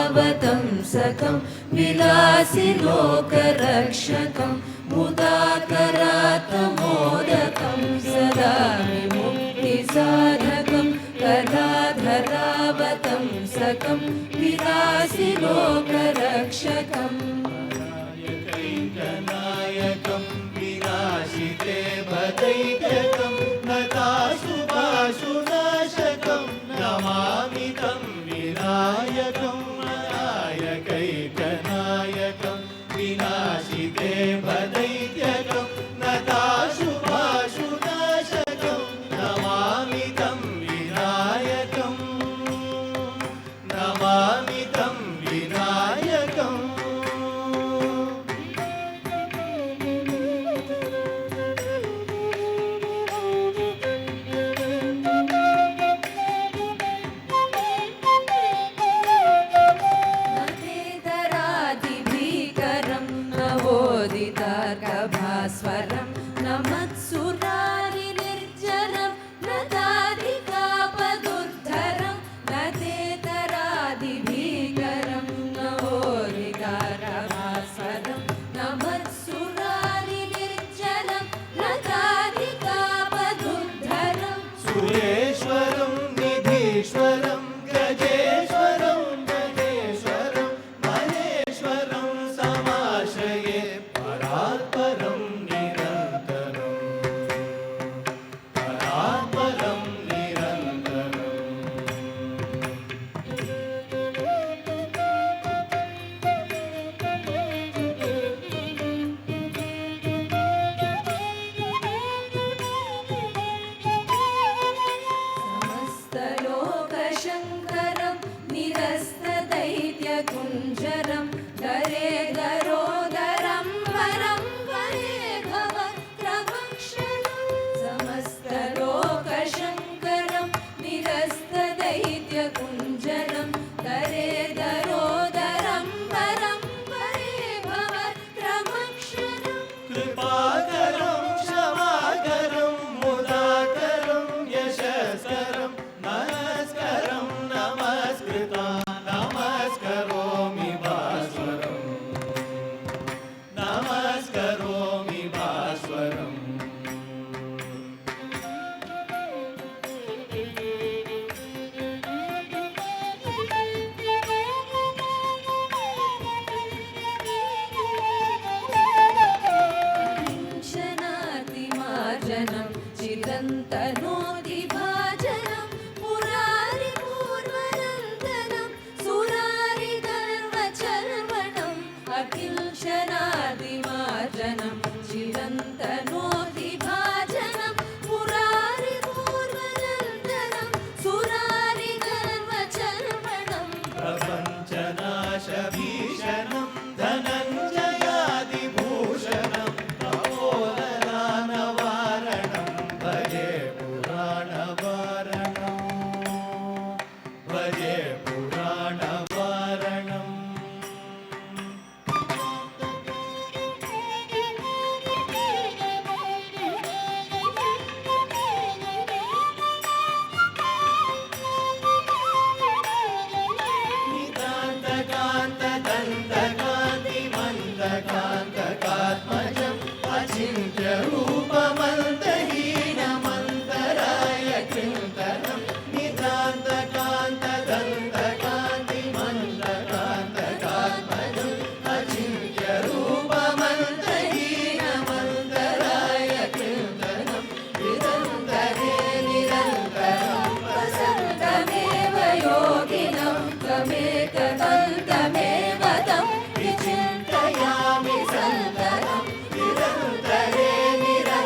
कलाधरावतंसकं विलासिलोकरक्षकं मुदाकरातमोदकं सदा विमुक्तिसाधकं कलाधरावतंसकं विलासिलोकरक्षकम् नायकं विनाशिते भदैत्यकं नताशुभाशुनाशकं नमामि तं विनायकं नायकैकनायकं विनाशिते भदैत्यकं नताशुभाशुनाशकं नमामि तं विनायकं नमामि तं विनायकम् स्वरं नमत्सुरारिनिर्जरं नदाधिकापदुर्धरं नतेतरादिभीकरं नवोदितारभास्वरं नमत्सुरारिनिर्जरं नदाधिकापदुर्धरं सुरेश्वरं निधीश्वरं गजेश्वरं गजेश्वरं महेश्वरं समाश्रये परात्परं समस्तलोकशङ्करं निरस्तदैत्यकुञ्जरं गरे गरोदरं वरं वरे भवत्रभक्षणं समस्तलोकशङ्करं निरस्तदैत्यकुञ्जरं गरे गरोदरं वरं वरे भवत्रभक्षणं कृपाकरं क्षमाकरं मुदाकरं यशस्करं नमस्करं नमस्कृता नमस्करोमि भास्वरं नमस्करोमि भास्वरम् शनातिमार्जनं चिरन्तनोतिभाजनं पुरारिपूर्वनन्दनं सुरारिगर्वचर्वणम् अखिलशनादिमार्जनं चिरन्तनोतिभाजनं पुरारिपूर्वनन्दनं सुरारिगर्वचर्वणम् प्रपञ्चनाशभीषणं धनञ्जयादिभूषणं तपोधनानवारणं भजे पुराणवारणं भजे पुराणवारणम् नितान्तकान्तदन्तकान्तिमन्तकान्तकात्मजम् अचिन्त्यरूपमन्तहीनमन्तराय चिन्तनं नितान्तकान्तदन्तकान्तिमन्तकान्तकात्मजम् अचिन्त्यरूपमन्तहीनमन्तराय चिन्तनं निरन्तरे निरन्तरं वसन्तमेव योगिनं त्वमेकदन्तमेव तं विचिन्तयामि सन्ततं निरन्तरे निरन्तरम्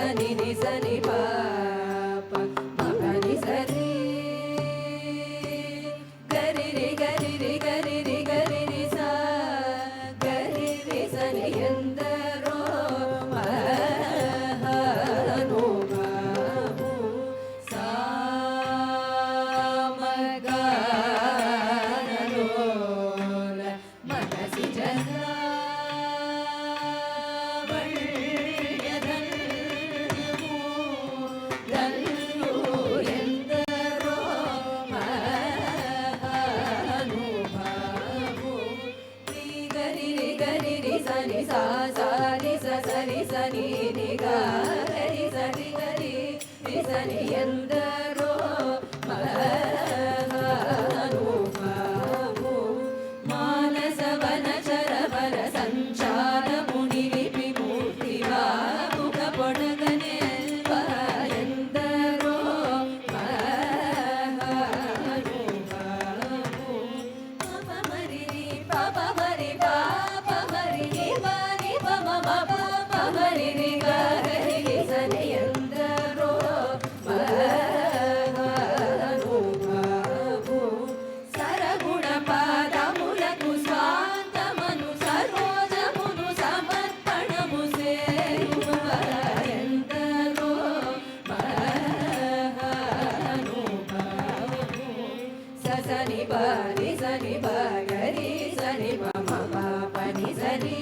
సని ని సని పాప మగని సరి గరి రి గరి రి గరి రి గరి రి సా గరి రి సని ఎందరో మహానుభావు సామగానలోల మనసి జనావళ్యధన్యము ధన్యు ఎందరో మహానుభావు శ్రీ గరి రి గరి రి సని సా సా రి స సరి సని ని గా గరి సరి గరి రి సని ఎందరో మహానుభావు మానస వనచర వర సంచారము నిలిపి మూర్తి బాబుగ పొడగనే ఎందరో మహానుభావు పప మరి పప మరి పాప మరి ని బని పమ పప మరి ని గా గరి రి సని ఎందరో మహానుభావు సరగుణ పాదములకు స్వాంతమను సరోజమును సమర్పణము సేయువ ఎందరో మహానుభావు ససని బారి సని బాగరి సని మమ పాపని సరి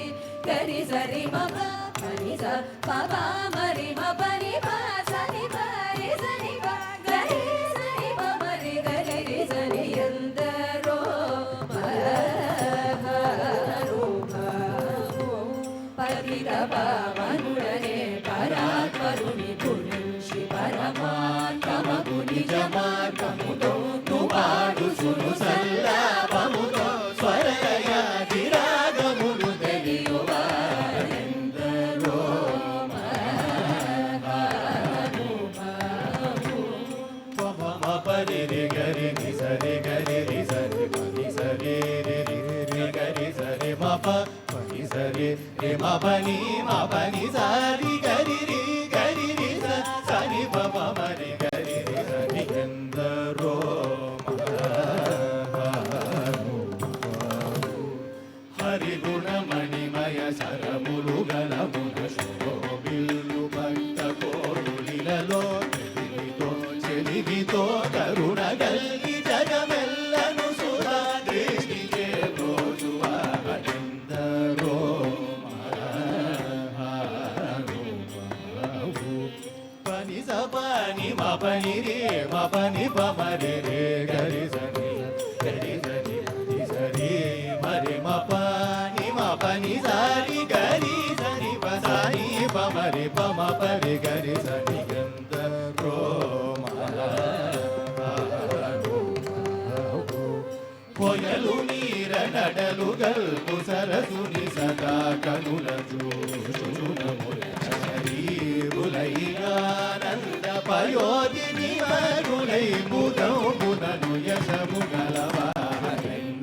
గరి సరి మమ పని స పాప మరి మ పని పా సని బారి సని బా గరి సని మ మరి గరి రి సని ఎందరో మహానుభావు పతిత పావనుడనే పరాత్పరుని పురుషి పరమాత్మకు నిజ మార్గముతో నువాడు సును సల్లాపముతో స్వరలయ విరాగమును తెలియువారెందరో మహానుభావు పమ పరి రి గరి ని సరి గరి రి సరి పని సరి రి రి రి గరి సరి మ ప పని సరి రి మ పని సరి గరి రి స సని ప మరి గరి రి సని ఎందరో మహానుభావు హరి గుణమణిమయ సరములు గలమున శోభిల్లు భక్త కోరులిలలో చెలివితో కరుణ గల్గి జగమెల్లను సుధా దృష్టికే రోజువారెందరో మహానుభావు పని స పని మ పని రే మ పని ప మరి రే గరి సని సరి మరి మ పని సరి గరి సని ప సని ప మరి ప మ పరి గరి సని ఎందరో మహానుభావు కొయలు నీర నడలు గల్పు సరసుని సదా కనుల చూచునముల శరీరులైనానంద పయోధిని మరులై ముదమునను యశము గలవారెందరో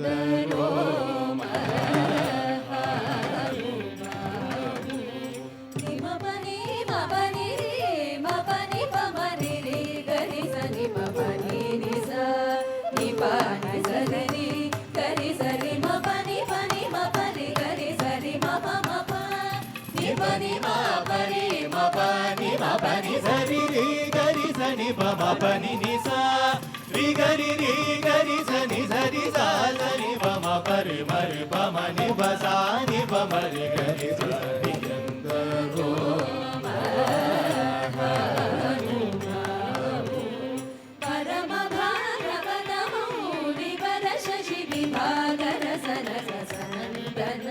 పని సరి రి గరి సని ప మ పని ని సా రి గరి సని సరి సా సని ప మ పరి మరి ప మ ని ప సా ని ప మరి గరి సరి ఎందరో మహానుభావు పరమ భాగవతము వివర శశి విభాగర సరస సనందన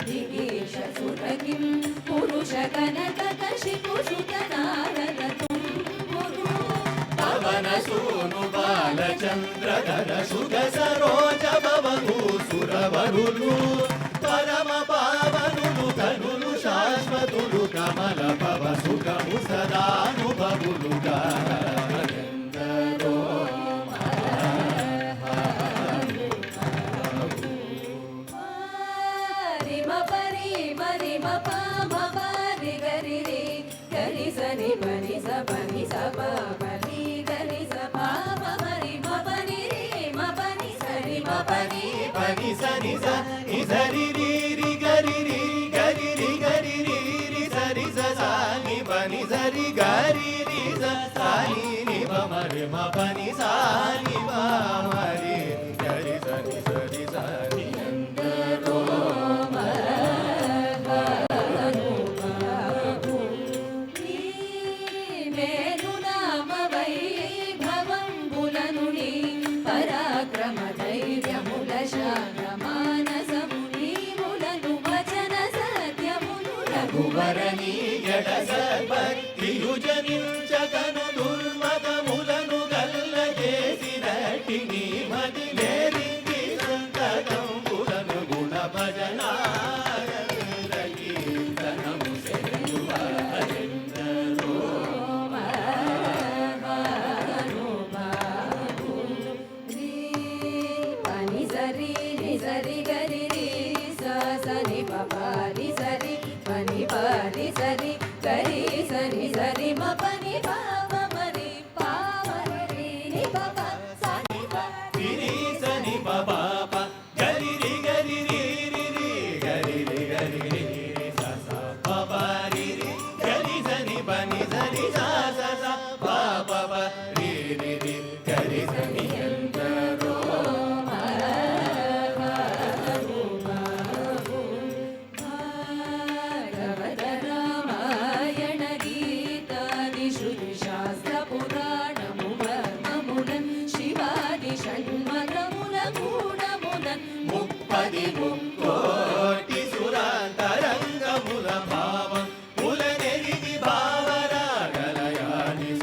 దిగేశ సురగిం పురుష కనక కశిపు సుత నారద తుంబురు పవన సూను బాలచంద్రధర సుగ సరోజ భవము సురవరులు పరమ పావనులు కనులు శాశ్వతులు కమల పవ సుఖము సదానుభవులుగా ఎందరో రి మ పరి మరి మ ప మ పరి గరి రి గరి సని pani sa ni sa ni sa ri ri ri ga ri ri gari ri gari ri ri sa ri sa sa ni pa ni sa ri ga ri ri sa sa ni pa ma re ma pa ni sa ni pa ma ri ga ri sa ni sa ri sa ni రఘువరని భక్తియుజనించకను దుర్మతములను గల్ల చేసినట్టి నీ మది నేరించి సంతకంపులను గుణ భజనానంద కీర్తనము సెలువారెందరో pani sari ni sari gari ri sa sa ni pa pa ni sari pani pa ni sari gari sari sari ma pa ni pa ma ma ri pa ma ri ni pa pa sa ni pa రి రి స ని ప ప ప గరి రి గరి రి రి రి గరి రి గరి రి రి స స ప ప రి రి గరి స ని ప ని స ని స స స ప ప ప రి రి రి గరి స ని ఎందరో భాగవత రామాయణ గీతాది శృతి శాస్త్ర పురాణము మర్మములన్ శివాది షణ్మగముల గూఢములన్ ముప్పది ముక్కోటి సురాంతరంగముల భావం పులనెరిగి భావరాగలయాని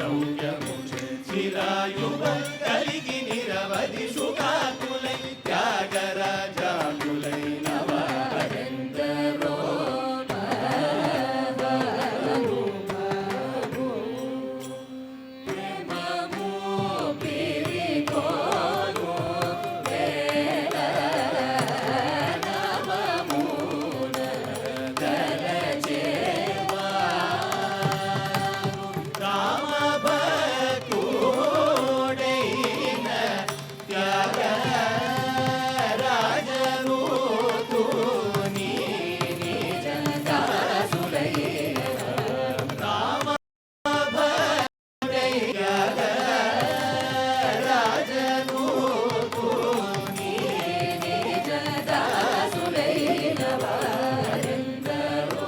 సౌఖ్యము చిరాయువ కలిగి నిరవధి సుఖాకులై త్యాగరాజాకులైన వారెందరో రామ భక్తుడైన త్యాగరాజను నీ నిజ దాసుడైన రామ భక్తుడైన త్యాగరాజను నీ నిజ దాసుడైన వారెందరో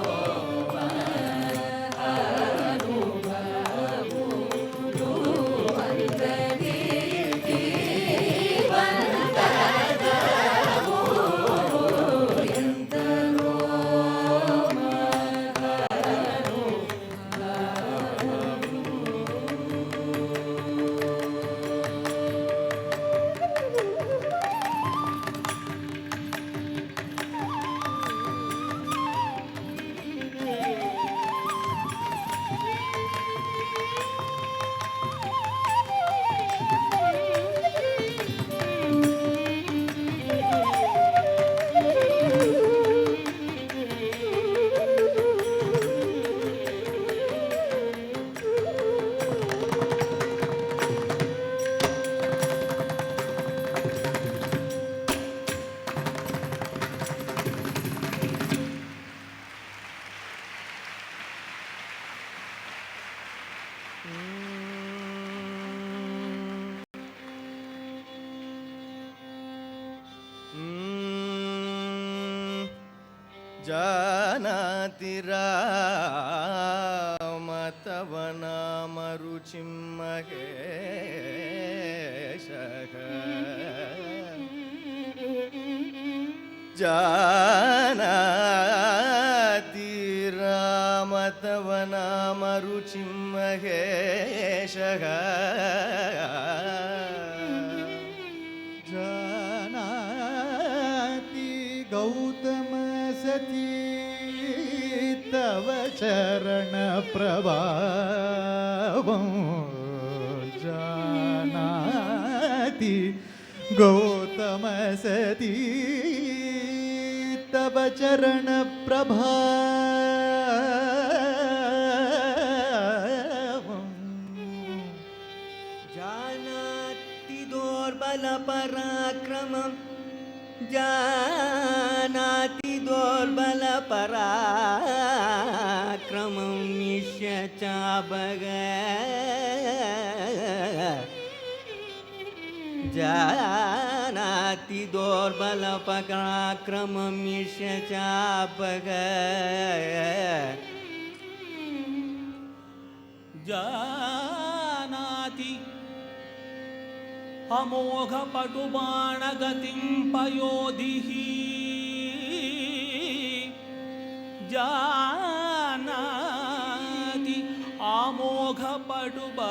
जानाति राम तव नाम रुचिं महेशः जानाति राम तव नाम रुचिं महेशः जानाति गौतम सती तव चरण प्रभावं जानाति गौतम सती तव चरण प्रभावं जानाति दोर्बल पराक्रमं जानाति दोर्बलपराक्रमं निश्य चाबग जानाति दोर्बलपराक्रमं निश्य चाबग जानाति अमोघ पटुबाणगतिं पयोधिः जानाति अमोघ पटुबाणगतिं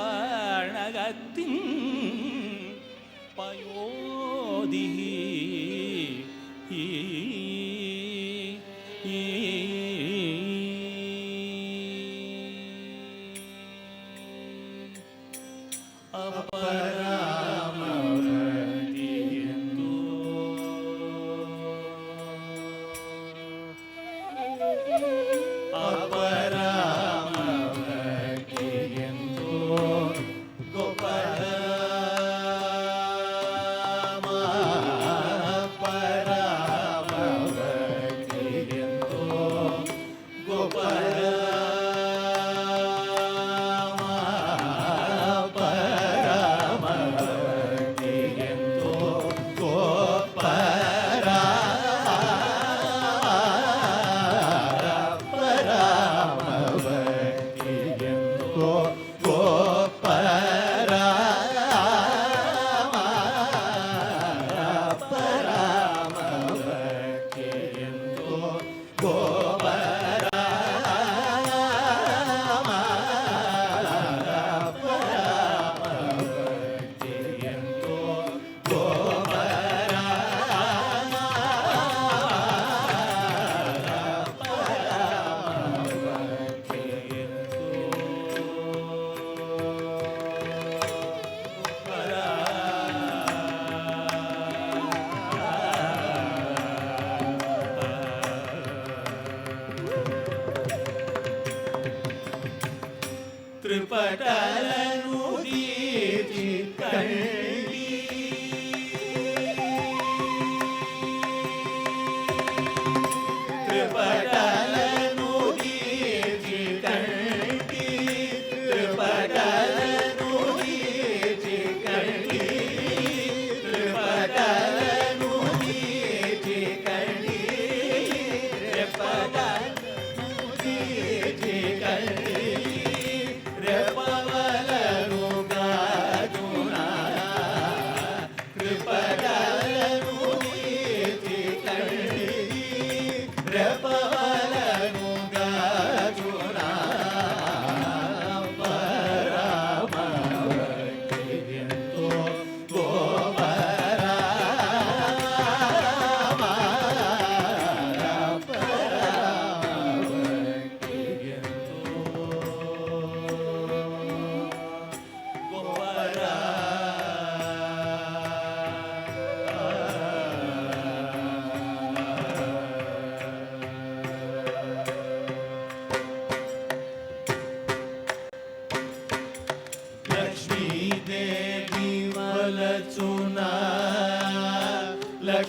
पयोधिः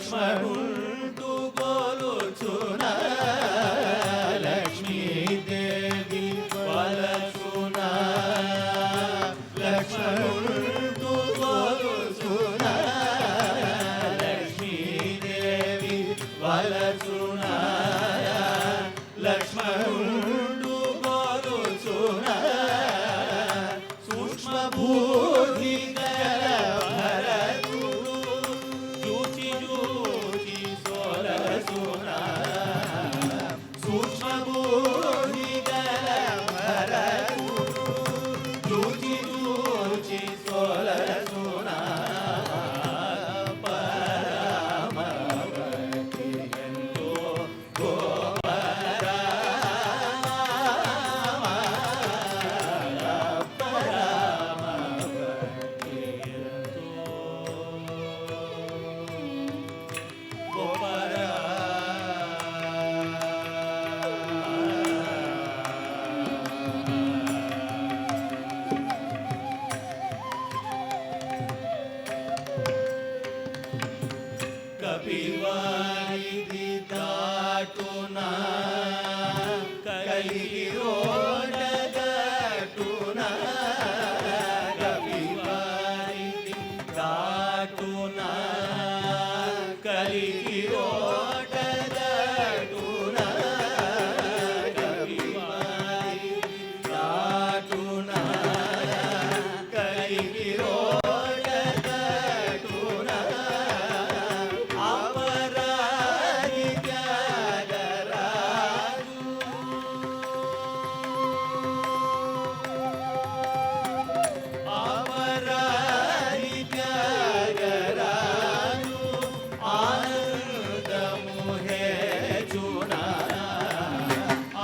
లక్ష్మణుండు గోలుచున లక్ష్మీదేవి వలచున లక్ష్మణుండు గోలుచున లక్ష్మీదేవి వలచున లక్ష్మణుండు గోలుచున సూక్ష్మ భూతి వారిది దాటున కలిగిరోడ దాటున రవి వారిది దాటున కలిగిరోడ దాటున రవి వారిది దాటున కలిగిరోడ దాటున అపరాధి త్యాగరాజు అపరాధి త్యాగరాజు ఆనందము హేచున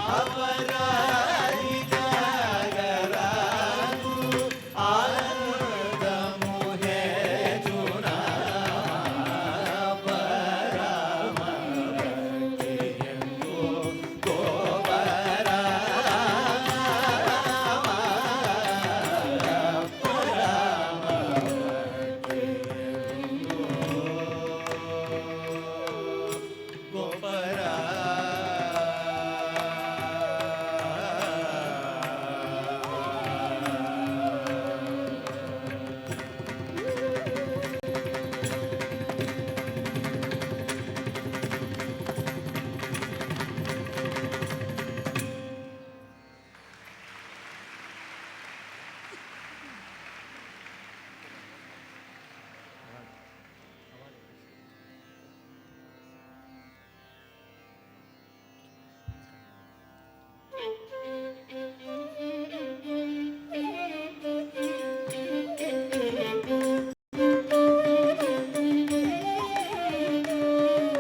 అపరాధి త్యాగరాజు ఆనందము హేచున పరమ భక్తియందు గోపరా గోపరా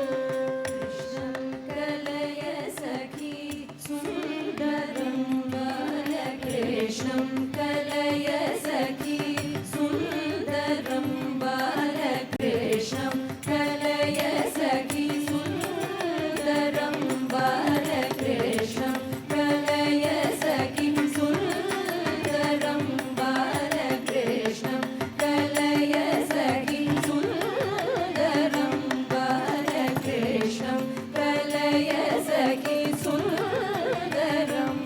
कृष्णं कलय सखी सुन्दरं बालकृष्णं कलय सखी सुन्दरं बालकृष्णं कलय सखी सुन्दरं बालकृष्णं कलय सखी सुन्दरं बालकृष्णं कलय सखी सुन्दरं बालकृष्णं कलय सखी सुन्दरम्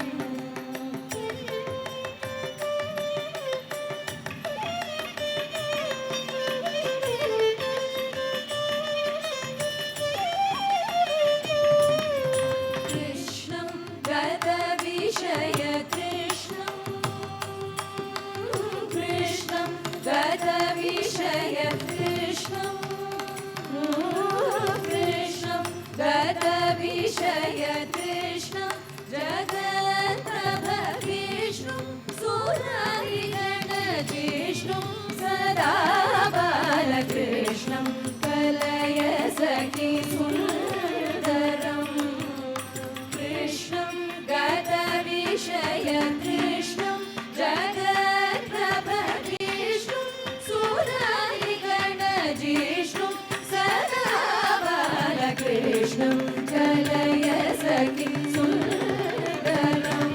कृष्णं गतविषय कृष्णं कृष्णं गतविषय कृष्णं कृष्णं गतविषय कृष्णं जगत्प्रभविष्णुं सुरारिगणजिष्णुं सदा बालकृष्णं कलय सखी सुन्दरम् कृष्णं गतविषय कृष्णं जगत्प्रभविष्णुं सुरारिगणजिष्णुं सदा बालकृष्णं कलय सखी सुन्दरम्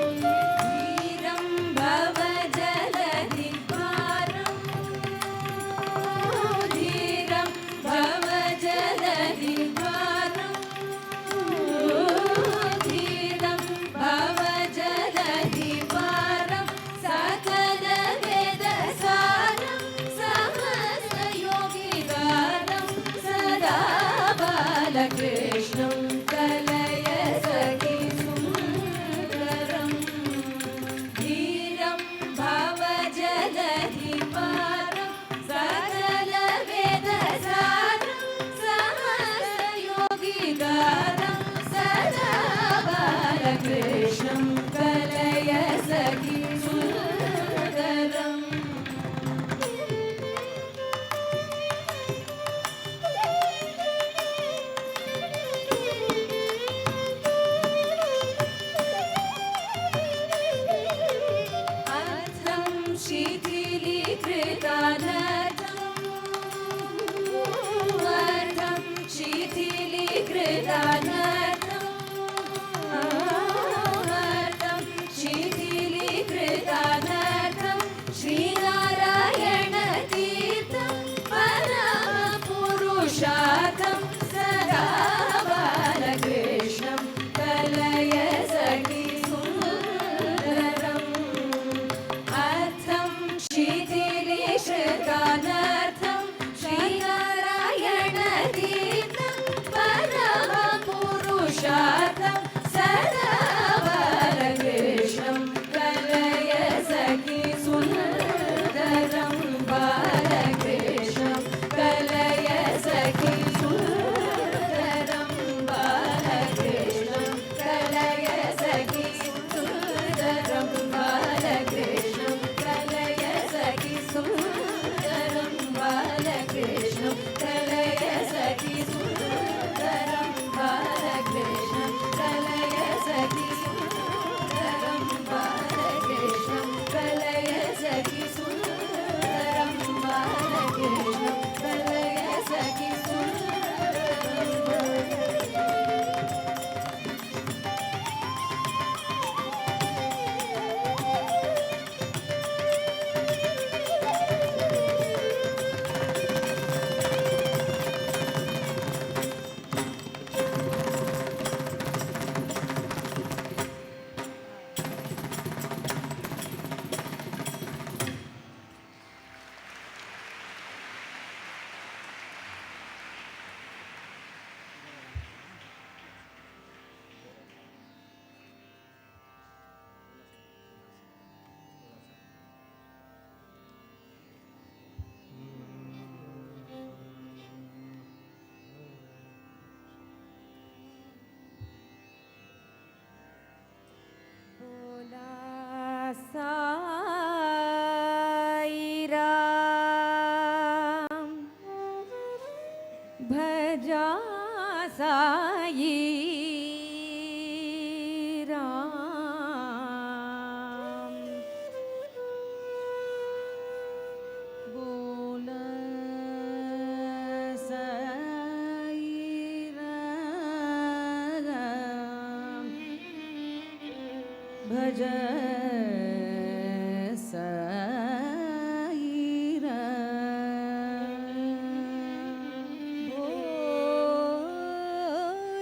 धीरं भवजलधि पारं धीरं भवजलधि पारं धीरं भवजलधि साई राम बोल साई राम भज साई राम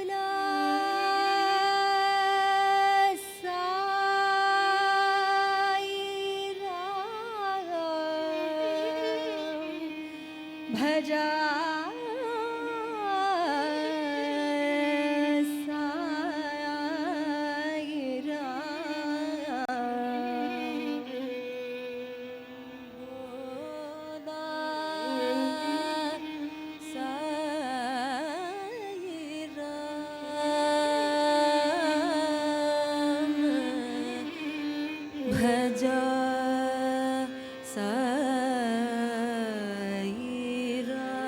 बोला साई राम भजा साई राम बोला साई राम भजा साई राम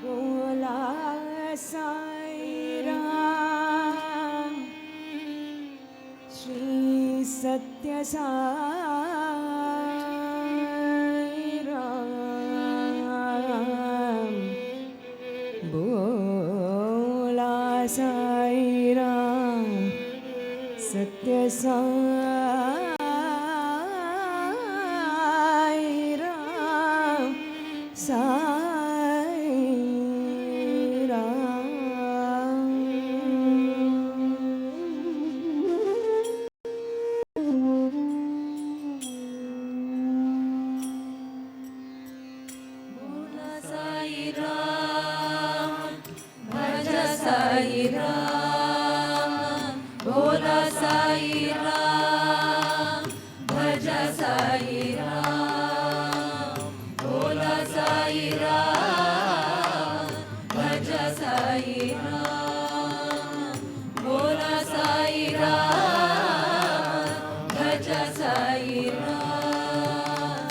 बोला साई राम श्री सत्य साई राम बोला साई राम सत्य साई राम साई बोला साई राम भज साई राम बोला साई राम भज साई राम बोला साई राम भज साई राम बोला साई राम भज साई राम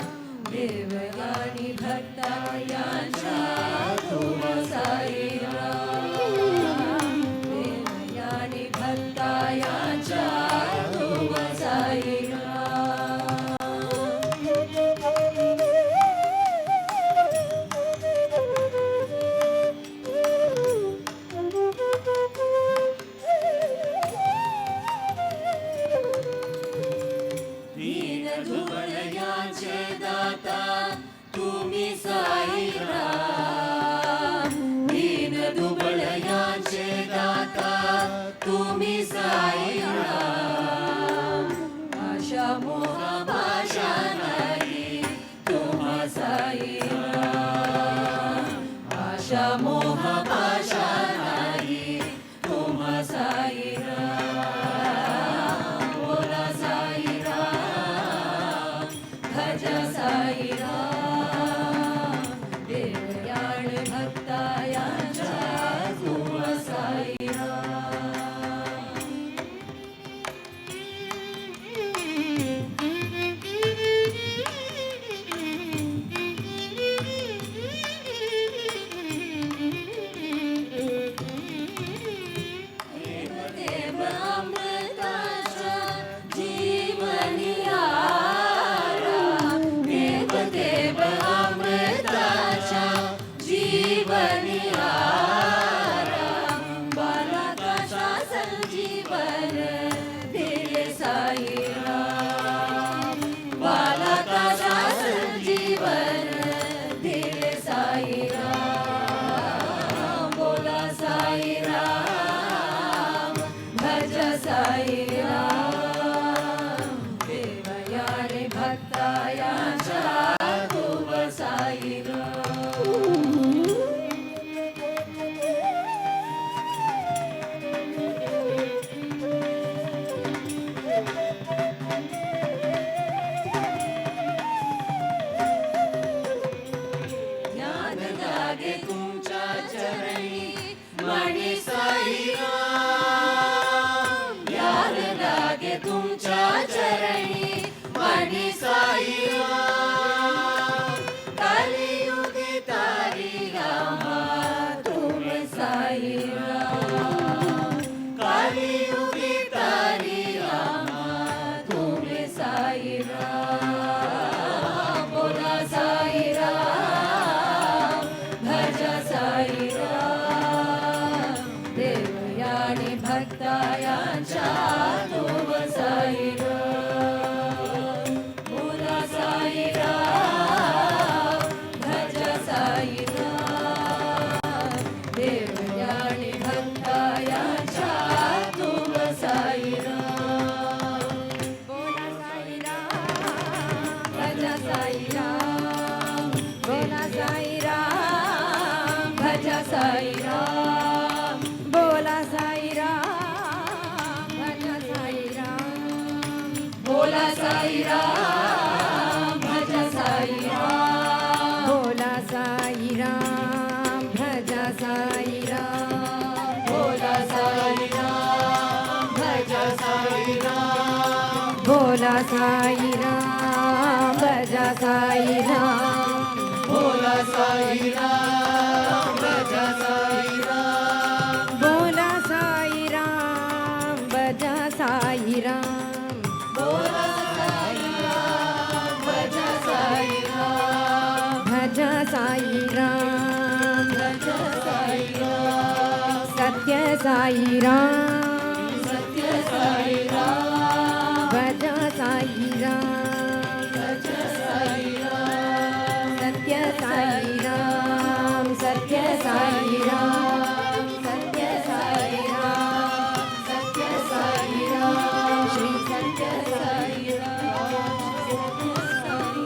देवयानी भक्तायांच्या तुम साई राम देवयानी भक्तायांच्या तुम साई दीन दुबळयांचे दाता तुम्ही साई राम दीन दुबळयांचे दाता तुम्ही साई राम आशा मोह भाषा नाही तुम्हा साई राम आशा मोह भाषा नाही तुम्हा साई राम बोला साई राम भज साई राम देवयाण भक्तायांच्या तुम साई देव अमृताच्या जीवनी आरा देव देव साई राम बोला साई राम भज साई राम बोला साई राम भज साई राम बोला साई राम भज साई राम बोला साई राम भज साई राम बोला साई राम भज साई राम बोला साई राम भज साई राम बोला साई राम भज साई राम बोला साई राम भज साई राम भज साई राम भज साई राम सत्य साई राम सत्य साई राम भज साई राम भज साई राम सत्य साई राम सत्य साई राम सत्य साई राम सत्य साई राम श्री सत्य साई राम सत्य साई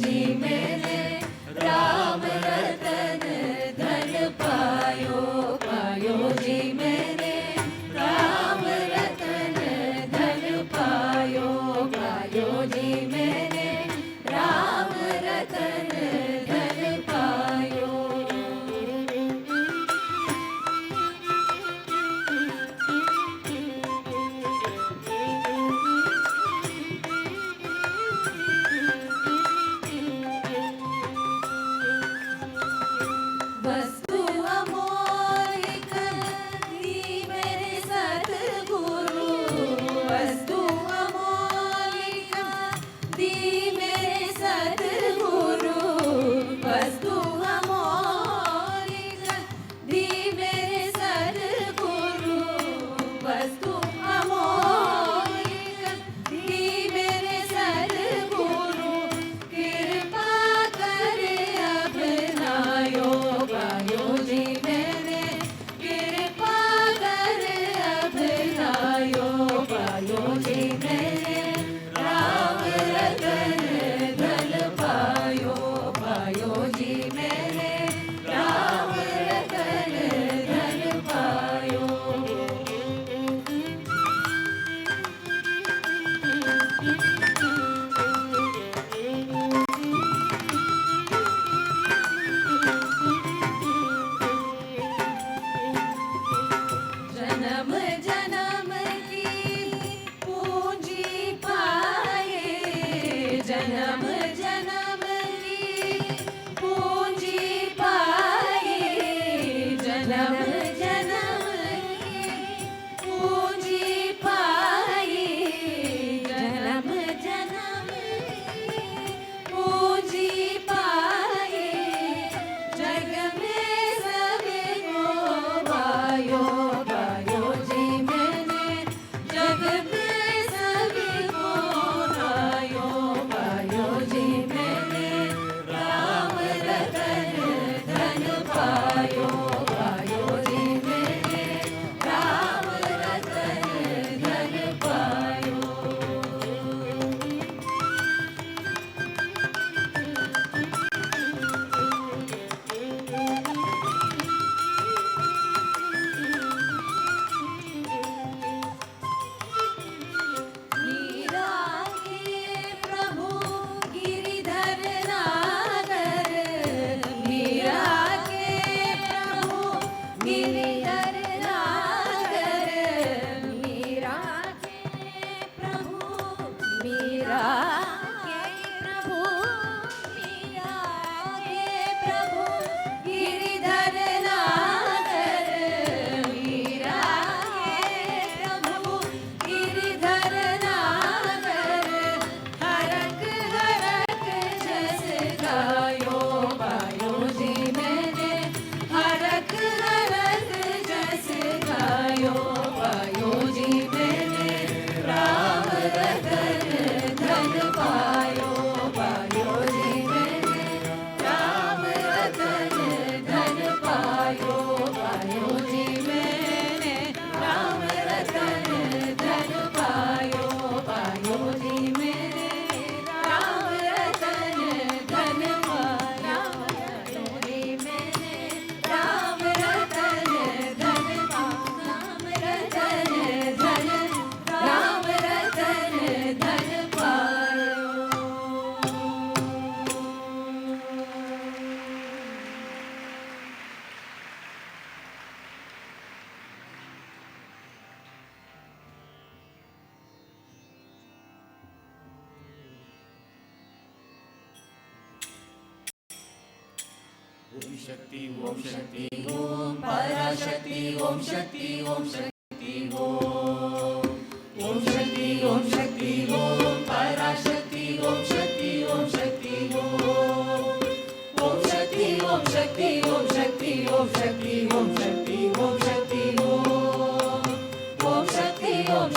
जी मैंने राम रतन धन पायो, पायो जी मैंने राम रतन धन पायो, पायो जी मैंने राम रतन धन पायो। वस्तु अमोलिक दी मेरे सतगुरु, वस्तु अमोलिक दी मेरे सतगुरु, वस्तु अमोलिक दी मेरे सतगुरु, वस्तु अमोलिक दी मेरे सतगुरु, कृपा करे अपनायो, पायो जी मैंने कृपा करे अपनायो, पायो जी मैंने राम रतन धन पायो, पायो जी मैंने राम रतन धन पायो। जन्म जन्म की पूंजी पाए, जन्म जन्म की पूंजी पाए, जन्म जन्म की पूंजी पाए, जन्म जन्म की पूंजी पाए, जग में सबको पायो, पायो जी मैंने जग में सबको पायो, पायो जी मैंने राम रतन धन पायो, पायो जी मैंने राम रतन धन पायो। मीरा के प्रभु गिरिधर नागर, मीरा के प्रभु गिरिधर नागर, मीरा के प्रभु, मीरा के प्रभु, मीरा के प्रभु गिरिधर नागर, मीरा के प्रभु गिरिधर नागर, हरक हरक जस गायो, पायो जी मैंने हरक हरक जस गायो, पायो जी मैंने राम रतन धन पायो, पायो जी मैंने राम रतन धन पायो, पायो जी मैंने राम रतन धन पायो, पायो जी मैंने राम रतन धन पायो, पायो जी मैंने राम रतन धन राम रतन धन पायो। ओम शक्ति ओम शक्ति ओम पराशक्ति ओम शक्ति ओम शक्ति ओम शक्ति ओम शक्ति ओम पराशक्ति ओम शक्ति ओम शक्ति ओम शक्ति ओम शक्ति ओम शक्ति ओम शक्ति ओम शक्ति ओम शक्ति ओम शक्ति ओम शक्ति ओम शक्ति ओम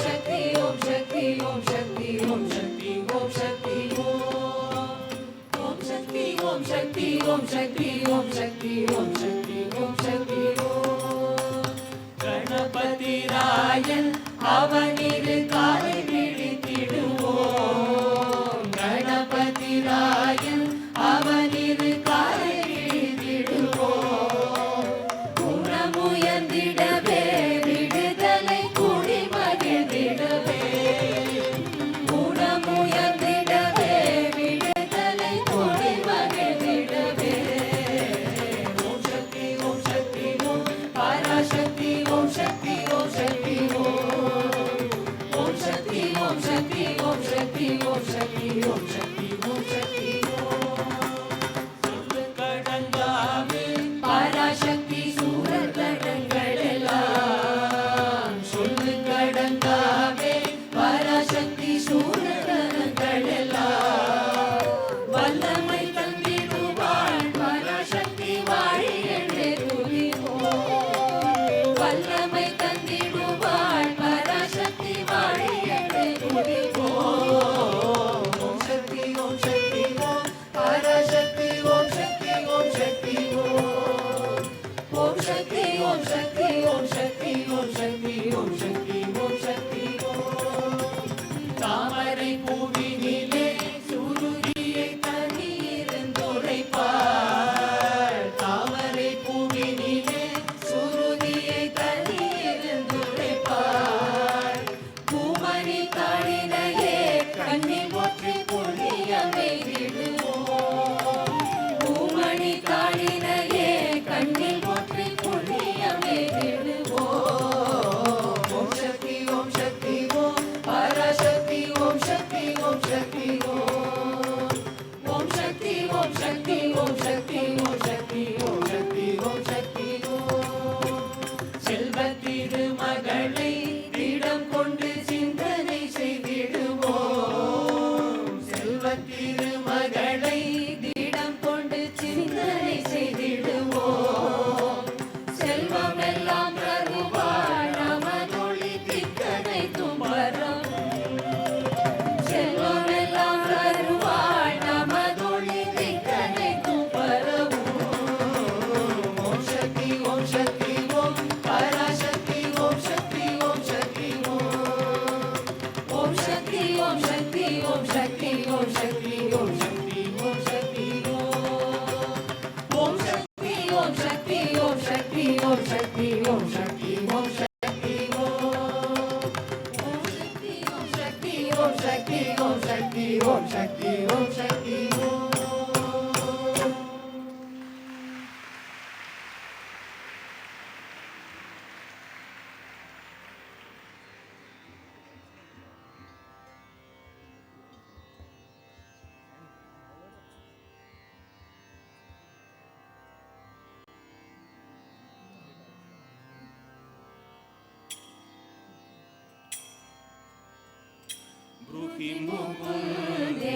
शक्ति ओम शक्ति ओम शक्ति ओम शक्ति ओम शक्ति ओम शक्ति ओम शक्ति ओम शक्ति गणपति रायन அவனில் காலை விழித்திடுவோம் கணபதி ராயன் ஓம் சக்தி ஓம் சக்தி ஓம் சக்தி ஓம் சக்தி ஓம் சக்தி ஓம் செல்வத்திரு மகளை இடம் கொண்டு சிந்தனை செய்திடுவோம் செல்வத்திரு மகளை இடம் கொண்டு சிந்தனை செய்திடுவோம் செல்வம் எல்லாம் தருவாள் நமதொழி திக்கனை தும்பரம் செல்வம் எல்லாம் தருவாள் நமதொழி திக்கனை தும்பரவும் ஓம் சக்தி ஓம் சக்தி ஓம் பராசக்தி ஓம் சக்தி ஓம் சக்தி ஓம் சக்தி ஓம் சக்தி ஓம் சக்தி ஓம் சக்தி ஓம் சக்தி ஓம் சக்தி ஓம் சக்தி ஓம் சக்தி ஓம் சக்தி ஓம் சக்தி ஓம் சக்தி ஓம் சக்தி ஓம் சக்தி ஓம் சக்தி ஓம் சக்தி ஓம் சக்தி ஓம் சக்தி ब्रूहि मुकुन्द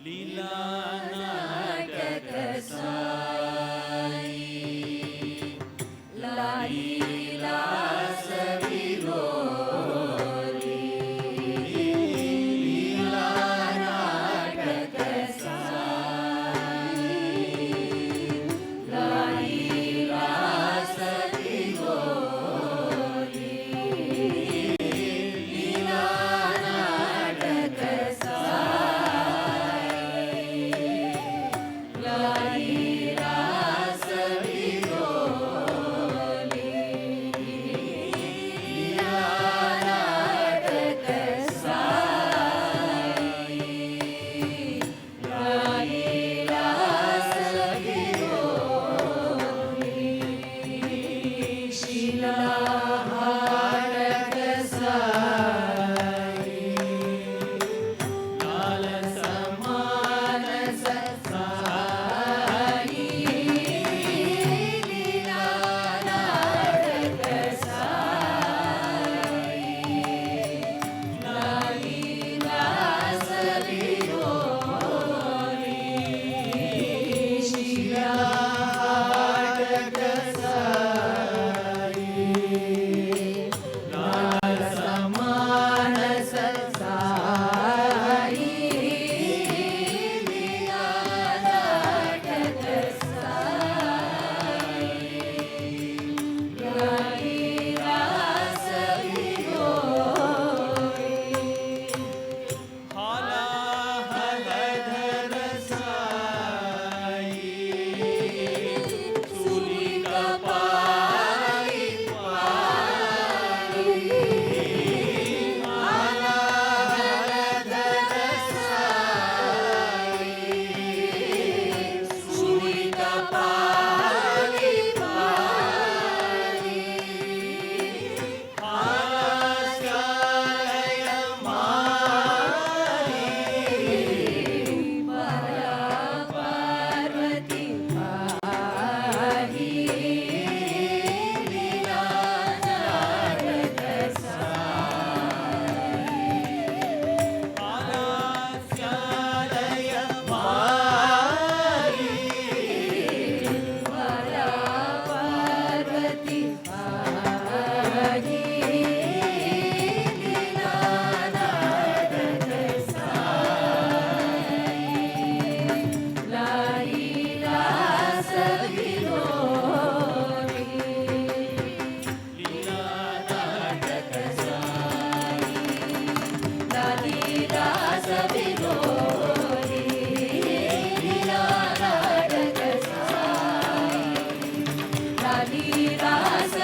लीला नाटक साई लीला सविरोली लीला नाटक साई लीला सविरोली लीला नाटक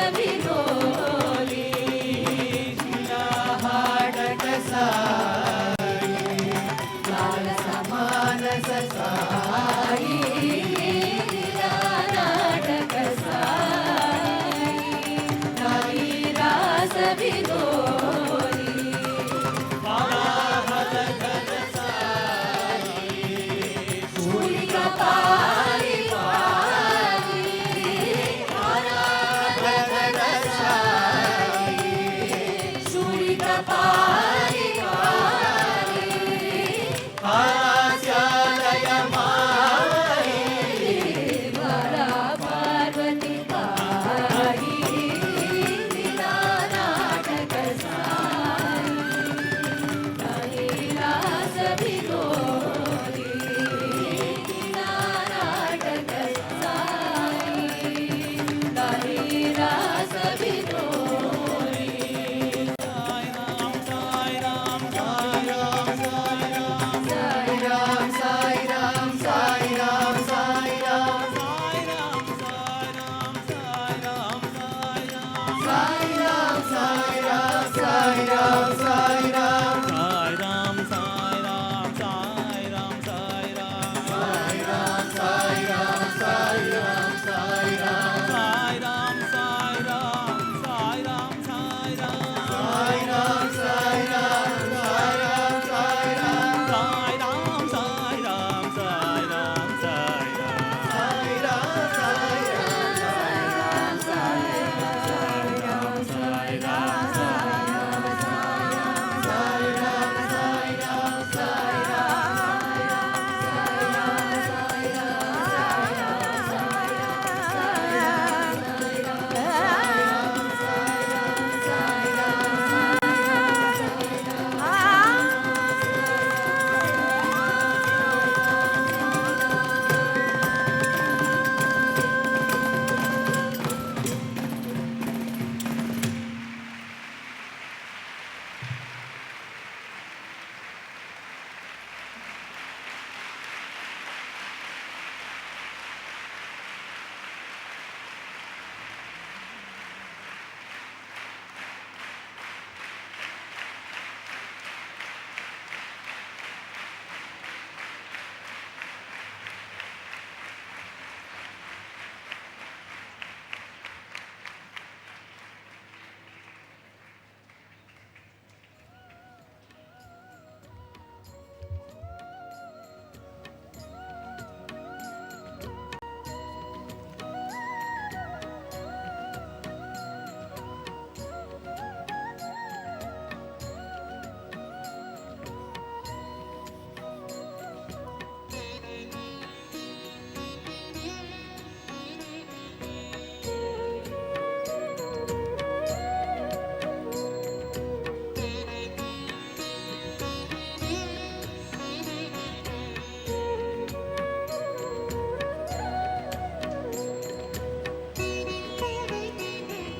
सविरोली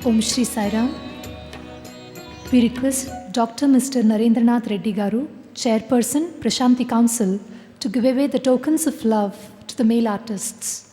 Om Shri Sai Ram. We request Dr. Mr. Narendranath Reddy Garu, Chairperson, Prasanthi Council, to give away the tokens of love to the male artists.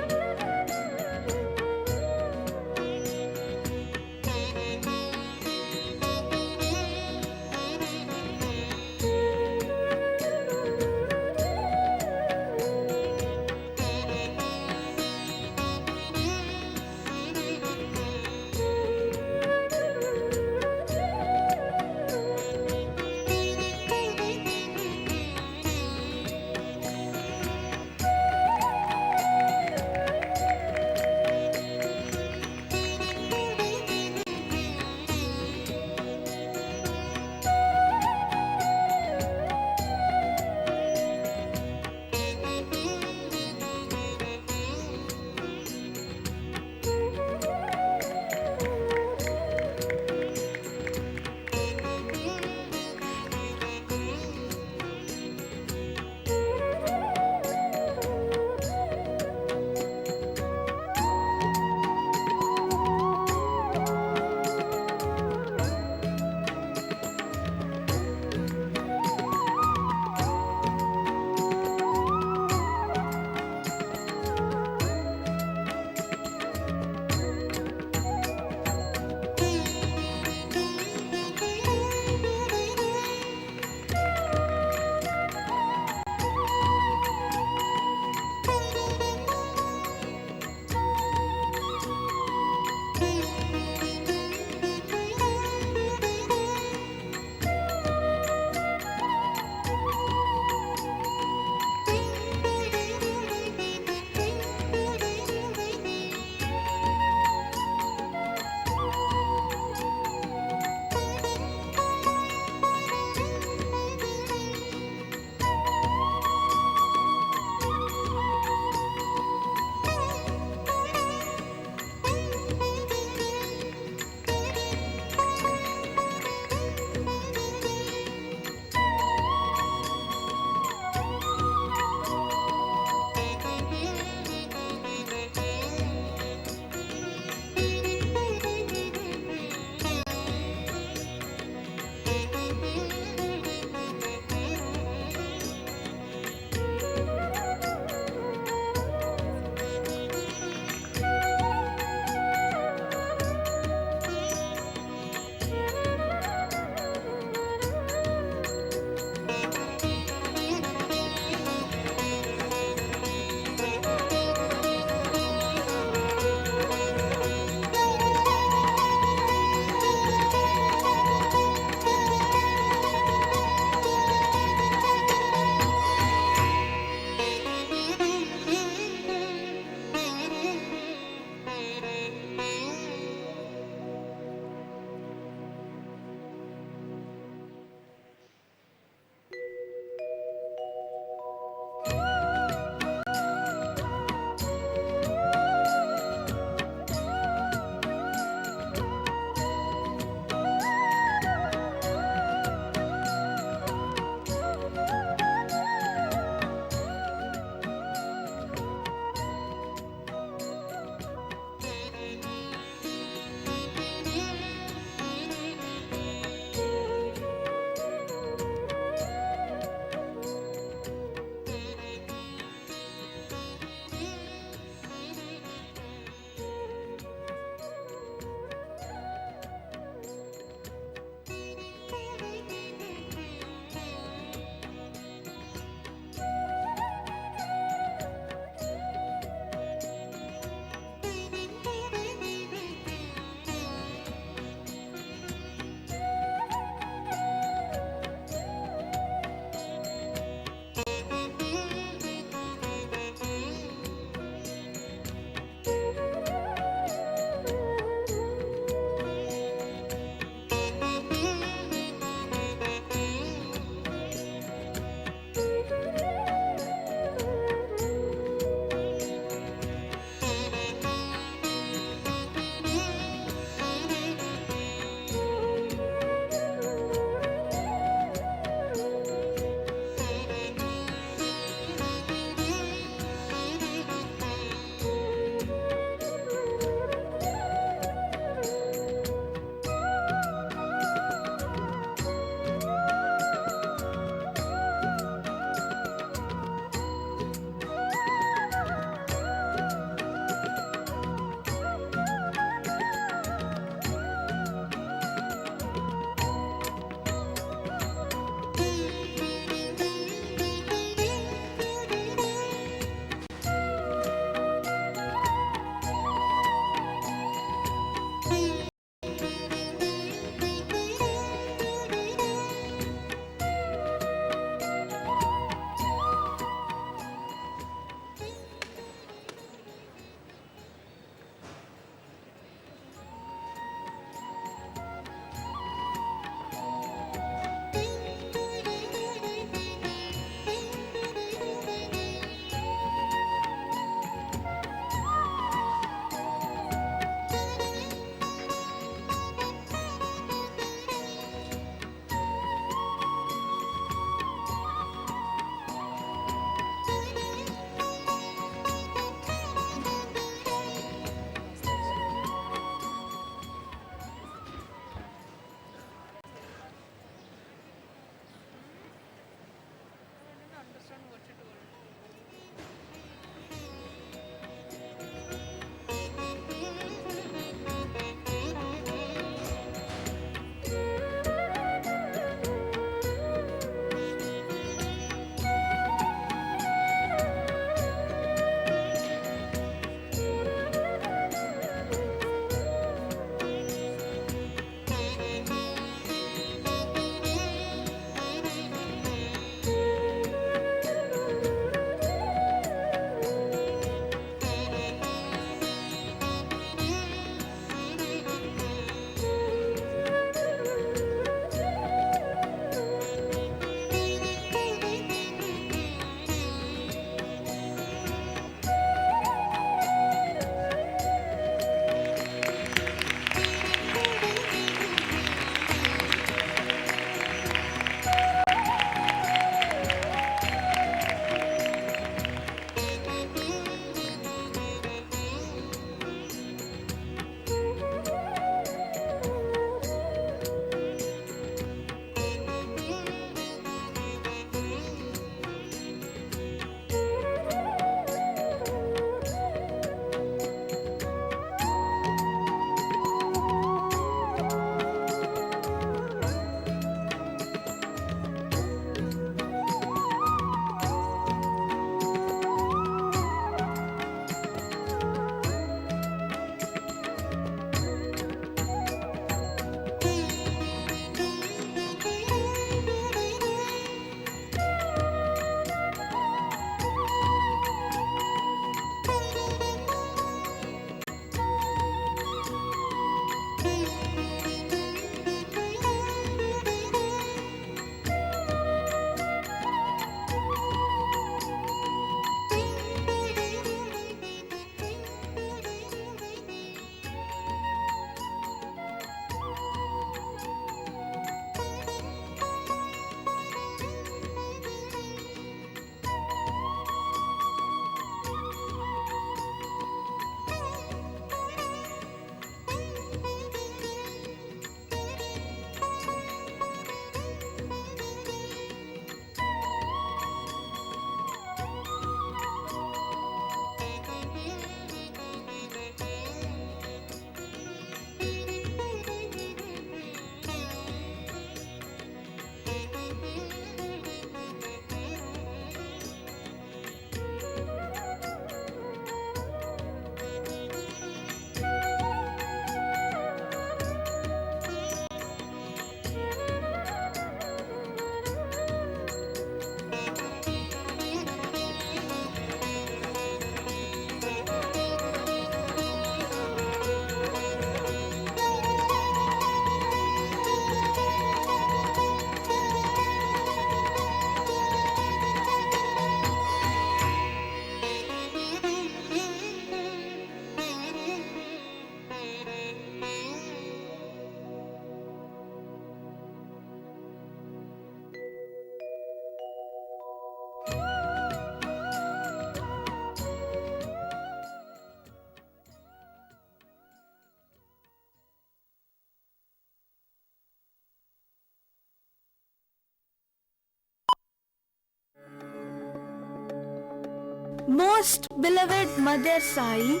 Most beloved Mother Sai,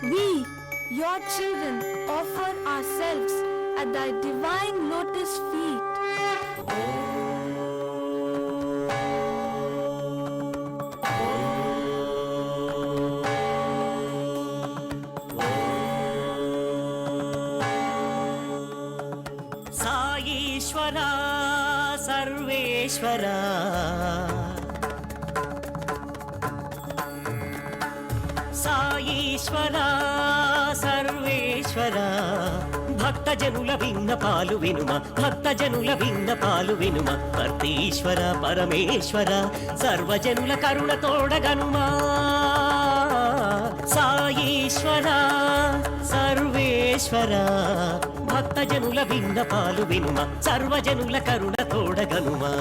we, your children, offer ourselves at thy divine lotus feet. సాయీశ్వరా సర్వేశ్వరా సాయీశ్వరా సర్వేశ్వరా భక్తజనుల విన్నపాలు వినుమ భక్తజనుల విన్నపాలు వినుమ భర్తీశ్వర పరమేశ్వర సర్వజనుల కరుణ తోడగనుమా సాయీశ్వర సర్వేశ్వర భక్తజనుల విన్నపాలు వినుమ సర్వజనుల కరుణ తోడగనుమా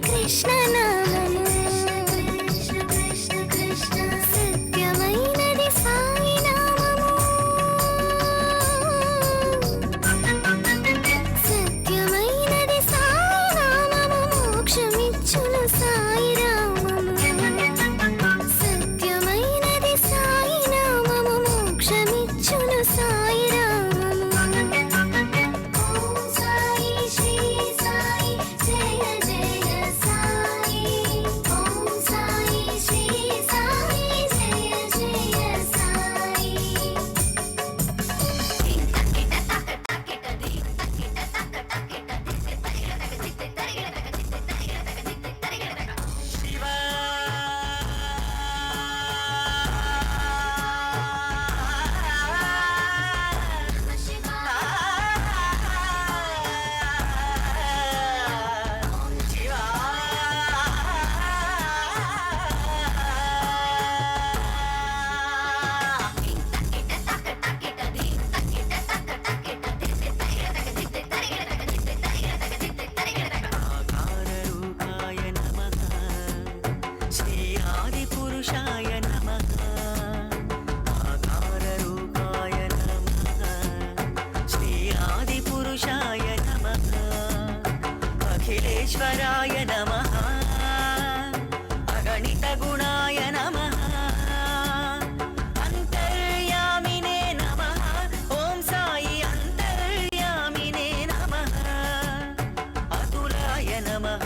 Krishna Namam ఈశ్వరాయ నమః అగణిత గుణాయ నమః అంతర్యామినే నమః ఓం సాయి అంతర్యామినే నమః అతులాయ నమః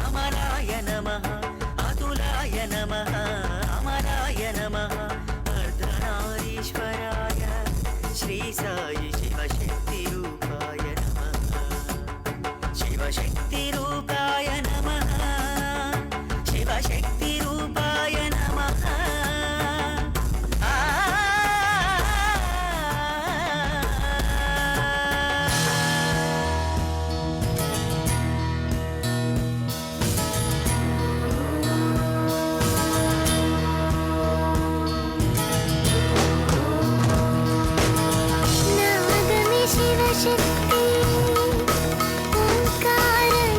అమరాయ నమః అతులాయ నమః అమరాయ నమః అర్ధనారీశ్వరాయ శ్రీ సాయి శివశక్తి రూపాయ నమః శివశక్తి రూపాయ నమః శివశక్తి రూపాయ నమః నాదమి శివశక్తి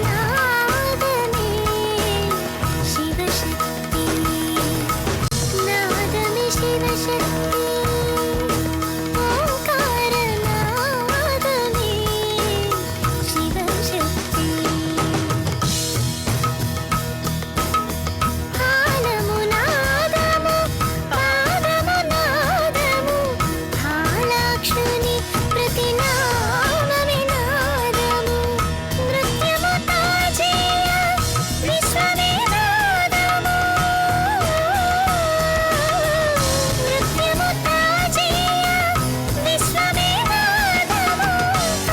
ఓంకారనాదమే శివశక్తి నాదమి శివశక్తి ఓంకారనాదమే శివశక్తి హాలము నాదము పాదము నాదము హాలాక్షుని ప్రతినామమి నాదము నృత్యము తాజేయ విశ్వమే నాదము నృత్యము తాజేయ విశ్వమే నాదము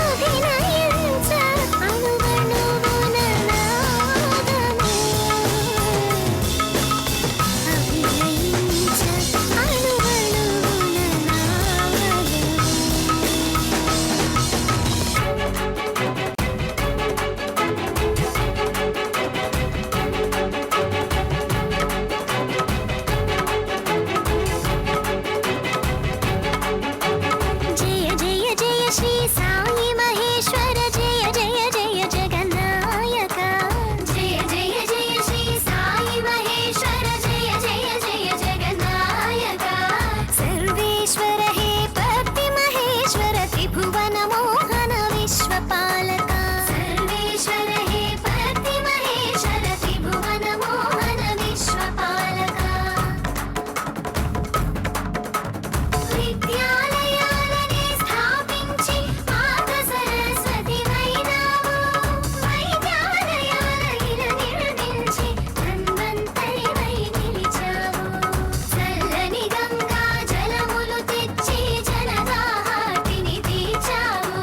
అభినయించ అణువణువున నాదము అభినయించ అణువణువున జయ జయ జయ శ్రీ సాయి మహేశ్వర జయ జయ జయ జగన్నాయక జయ జయ జయ శ్రీ సాయి మహేశ్వర జయ జయ జయ జగన్నాయక సర్వేశ్వర హే పతి మహేశ్వర త్రిభువన మోహన విశ్వపాలక సర్వేశ్వర హే పతి మహేశ్వర త్రిభువన మోహన విశ్వపాలక విద్యాలయాలనే స్థాపించి మాత సరస్వతి వైనావు వైద్యాలయాల ఇల నిర్మించి ధన్వంతరి వై నిలిచావు చల్లని గంగా జలములు తెచ్చి జనదాహార్తిని తీర్చావు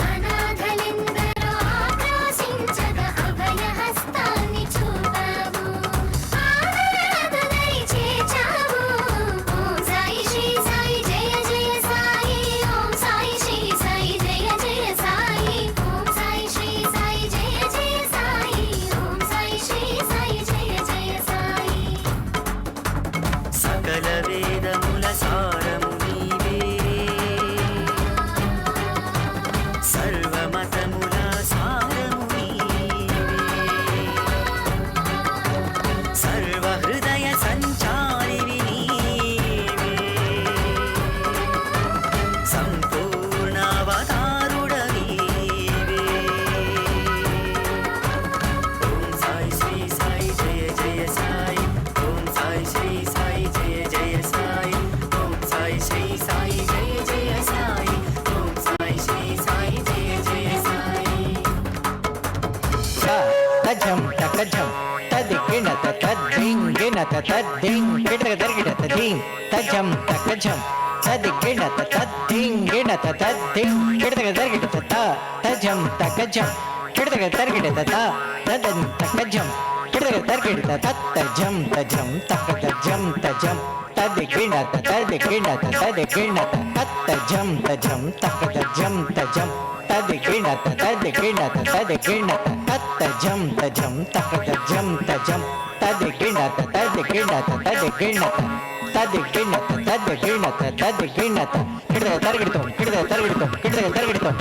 అనాథలెందరో ఆక్రోశించగా అభయ హస్తాన్ని చూపావు ఆదరణతో దరి చేర్చావు ఓం సాయి శ్రీ సాయి జయ జయ సాయి ఓం సాయి శ్రీ సాయి జయ జయ సాయి ఓం సాయి శ్రీ సాయి జయ జయ సాయి ఓం సాయి శ్రీ సాయి జయ జయ సాయి సకల వేదముల సారము నీవే సర్వమతముల సారము నీవే సర్వహృదయ సంచారివి నీవే సంపూర్ణావతారుడవీవే ఓం సాయి శ్రీ సాయి జయ జయ సాయి ఓం సాయి శ్రీ సాయి జయ జయ సాయి ఓం సాయి శ్రీ సాయి జయ జయ సాయి ఓం సాయి శ్రీ సాయి జయ జయ సాయి తజం తకజం తదిగిణత తద్దింగిణత తద్దిం గిడగ దర్గిడత దీం తజం తకజం తదిగిణత తద్దింగిణత తద్దిం గిడగ దర్గిడత తజం తకజం గిడగ దర్గిడత తదం తకజం గిడగ దర్గిడత తజం తజం తకజం తజం తదిగిణత తదిగిణత తదిగిణత తజం తజం తకజం తజం తదిగిణత తదిగిణత తదిగిణత తజం తజం తకజం తజం తదిగిణత తదిగిణత తదిగిణత తదిగిణత తదిగిణత తదిగిణత కిడద తరగిడతాం కిడద తరగిడతాం కిడద తరగిడతాం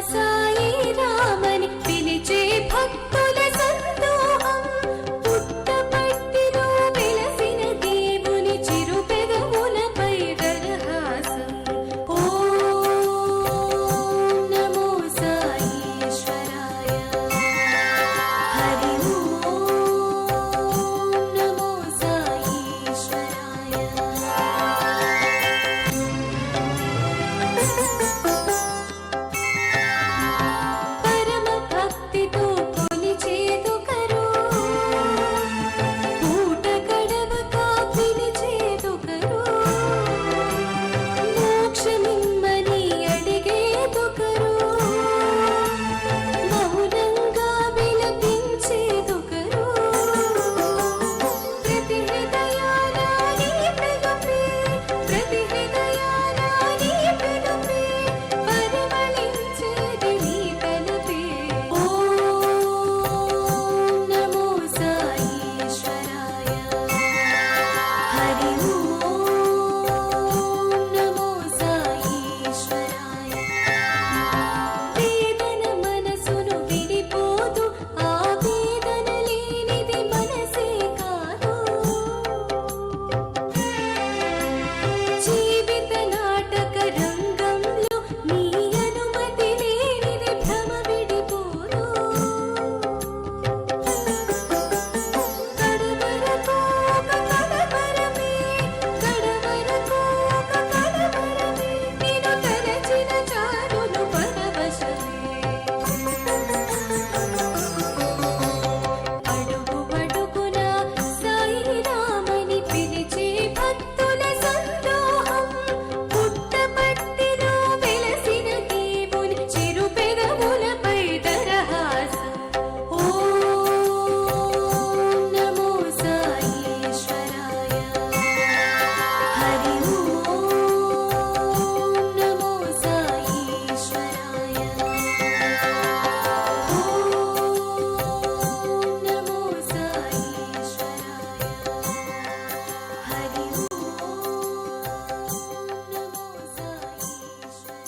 సాయి రామని పిలిచే భక్తుల సందోహం పుట్టపట్టిలో వెలసిన దేవుని చిరు పెదవులపై దరహాసం ఓం నమో సాయీశ్వరాయ హరి ఓం నమో సాయీశ్వరాయ పరమ భక్తితో కొలిచేదుకరు పూట గడవక పిలిచేదుకరు మోక్షమిమ్మని అడిగేదుకరు మౌనంగా విలపించేదుకరు ప్రతి హృదయాన నీ పిలుపే ప్రతి హృదయాన నీ పిలుపే పరిమళించేది నీ తలపే ఓం నమో సాయీశ్వరాయ హరి ఓం నమో సాయీశ్వరాయ వేదన మనసును విడిపోదు ఆ వేదన లేనిది మనసే కాదు జీవిత నాటక రంగంలో నీ అనుమతి లేనిది భ్రమ విడిపోదు కడవరకు ఒక కడవరమే కడవరకు ఒక కడవరమే నిన్ను తలచిన చాలును పరవశమే అడుగు అడుగున సాయి రామని పిలిచే భక్తుల సందోహం పుట్టపట్టిలో వెలసిన దేవుని చిరు పెదవులపై దరహాసం ఓం నమో సాయీశ్వరాయ హరి ఓం నమో సాయీశ్వరాయ ఓం నమో సాయీశ్వరాయ హరి ఓం నమో సాయీశ్వరాయ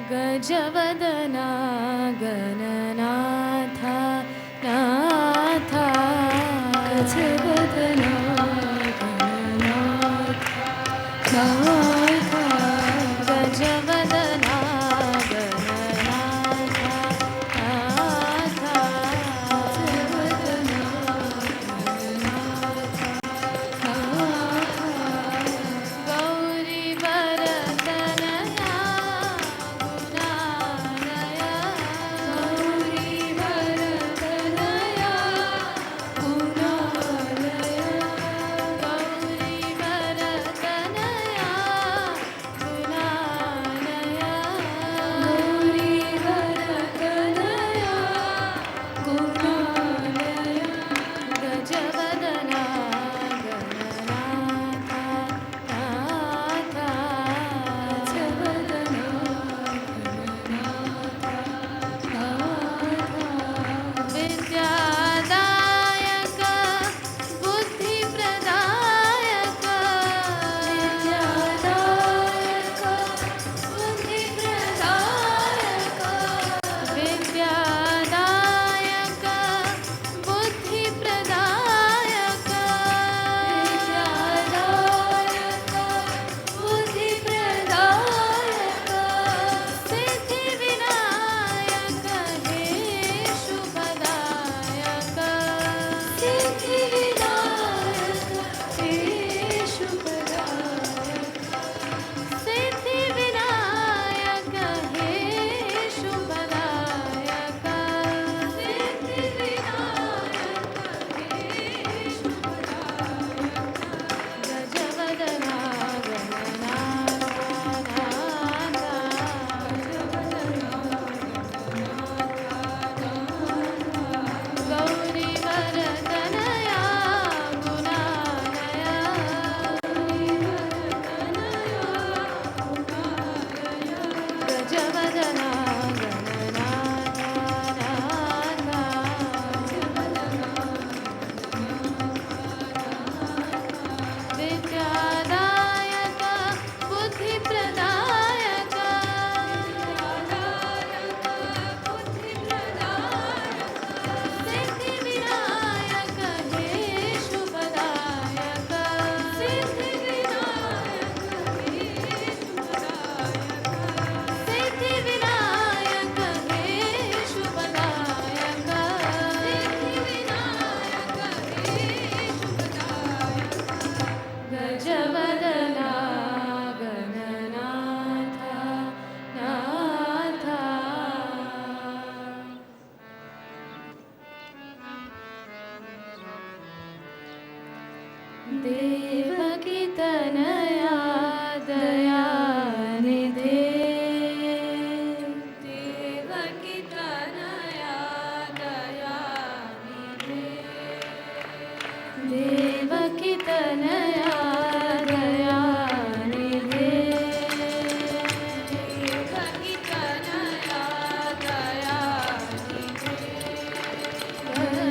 गजवदना गणनाथ नाथ गजवदना गणनाथ नाथ गजवदना गणनाथ नाथ गजवदना गौरी वरदनया गुणालया गौरी वरदनया गुणालया गौरी वरदनया देवकी तनया दयानिधे देवकी तनया दयानिधे देवकी तनया दयानिधे देवकी तनया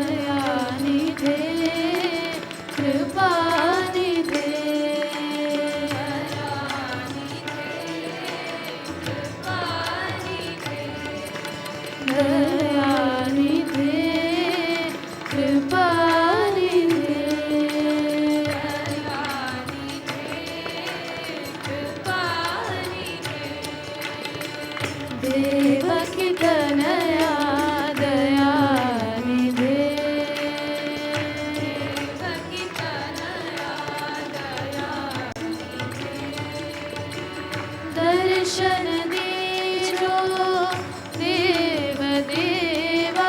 दयानिधे कृपानिधे दयानिधे कृपानिधे देवकी तनया दयानिधे देवकी तनया दयानिधे दर्शन दीजो देव देवा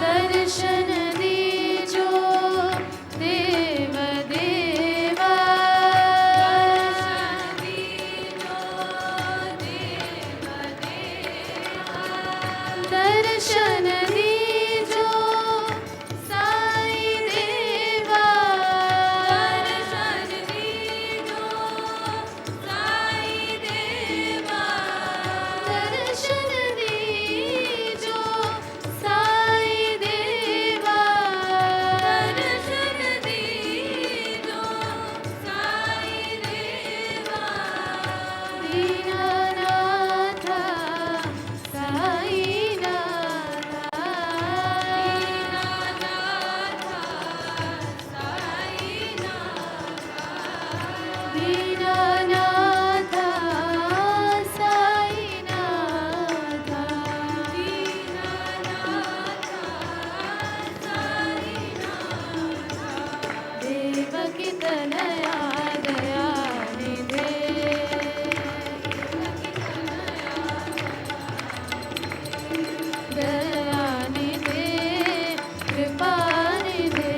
दर्शन दीजो देव देवा दर्शन दीजो साई देवा दर्शन दीजो साई देवा दर्शन दीजो साई देवा दर्शन दीजो साई देवा दीनानाथ दीनानाथ साईनाथ देवकी तनया दयानिधे दयानिधे कृपानिधे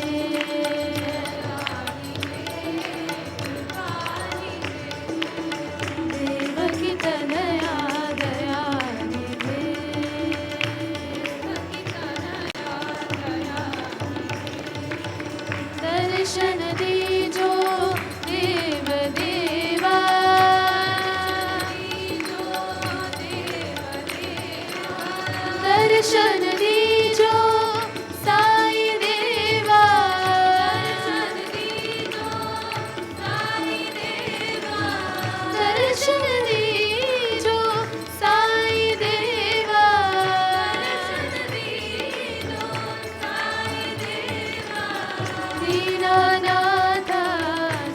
देवकी तनया दयानिधे दर्शन दीजो देव देवा दर्शन दीजो साई देवा दर्शन दीजो साई देवा दीनानाथ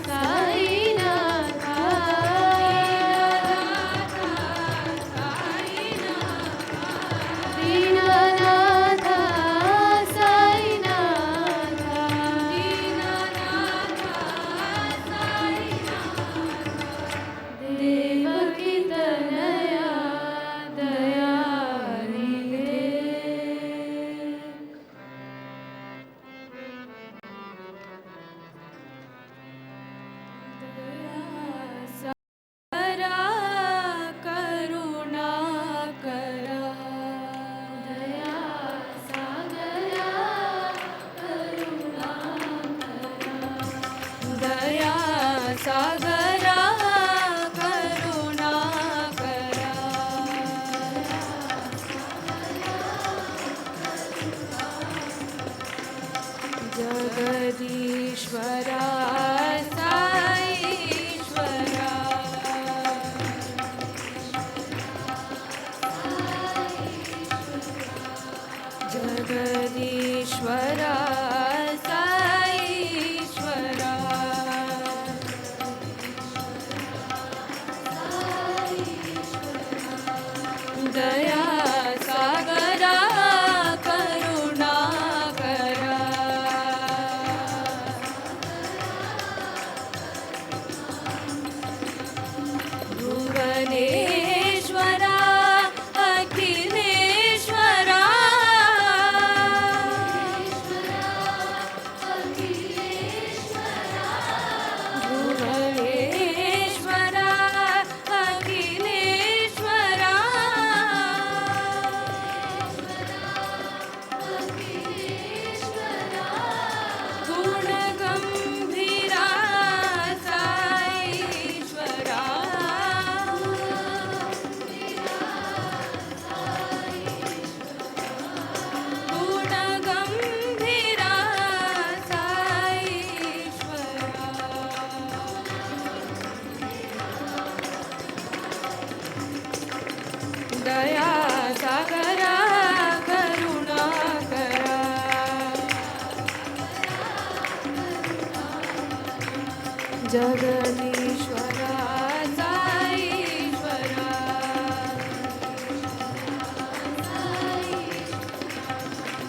साईनाथ दीनानाथ साईनाथ देवकी तनया दयानिधे सागरा करुणा करा दया सागरा करुणा करा दया सागरा करुणा करा जगदीश्वरा साईश्वरा जगदीश्वरा साईश्वरा दया सागरा करुणा करा भुवनेश्वरा अखिलेश्वरा दया सागरा करुणाकरा जगदीश्वरा साईश्वरा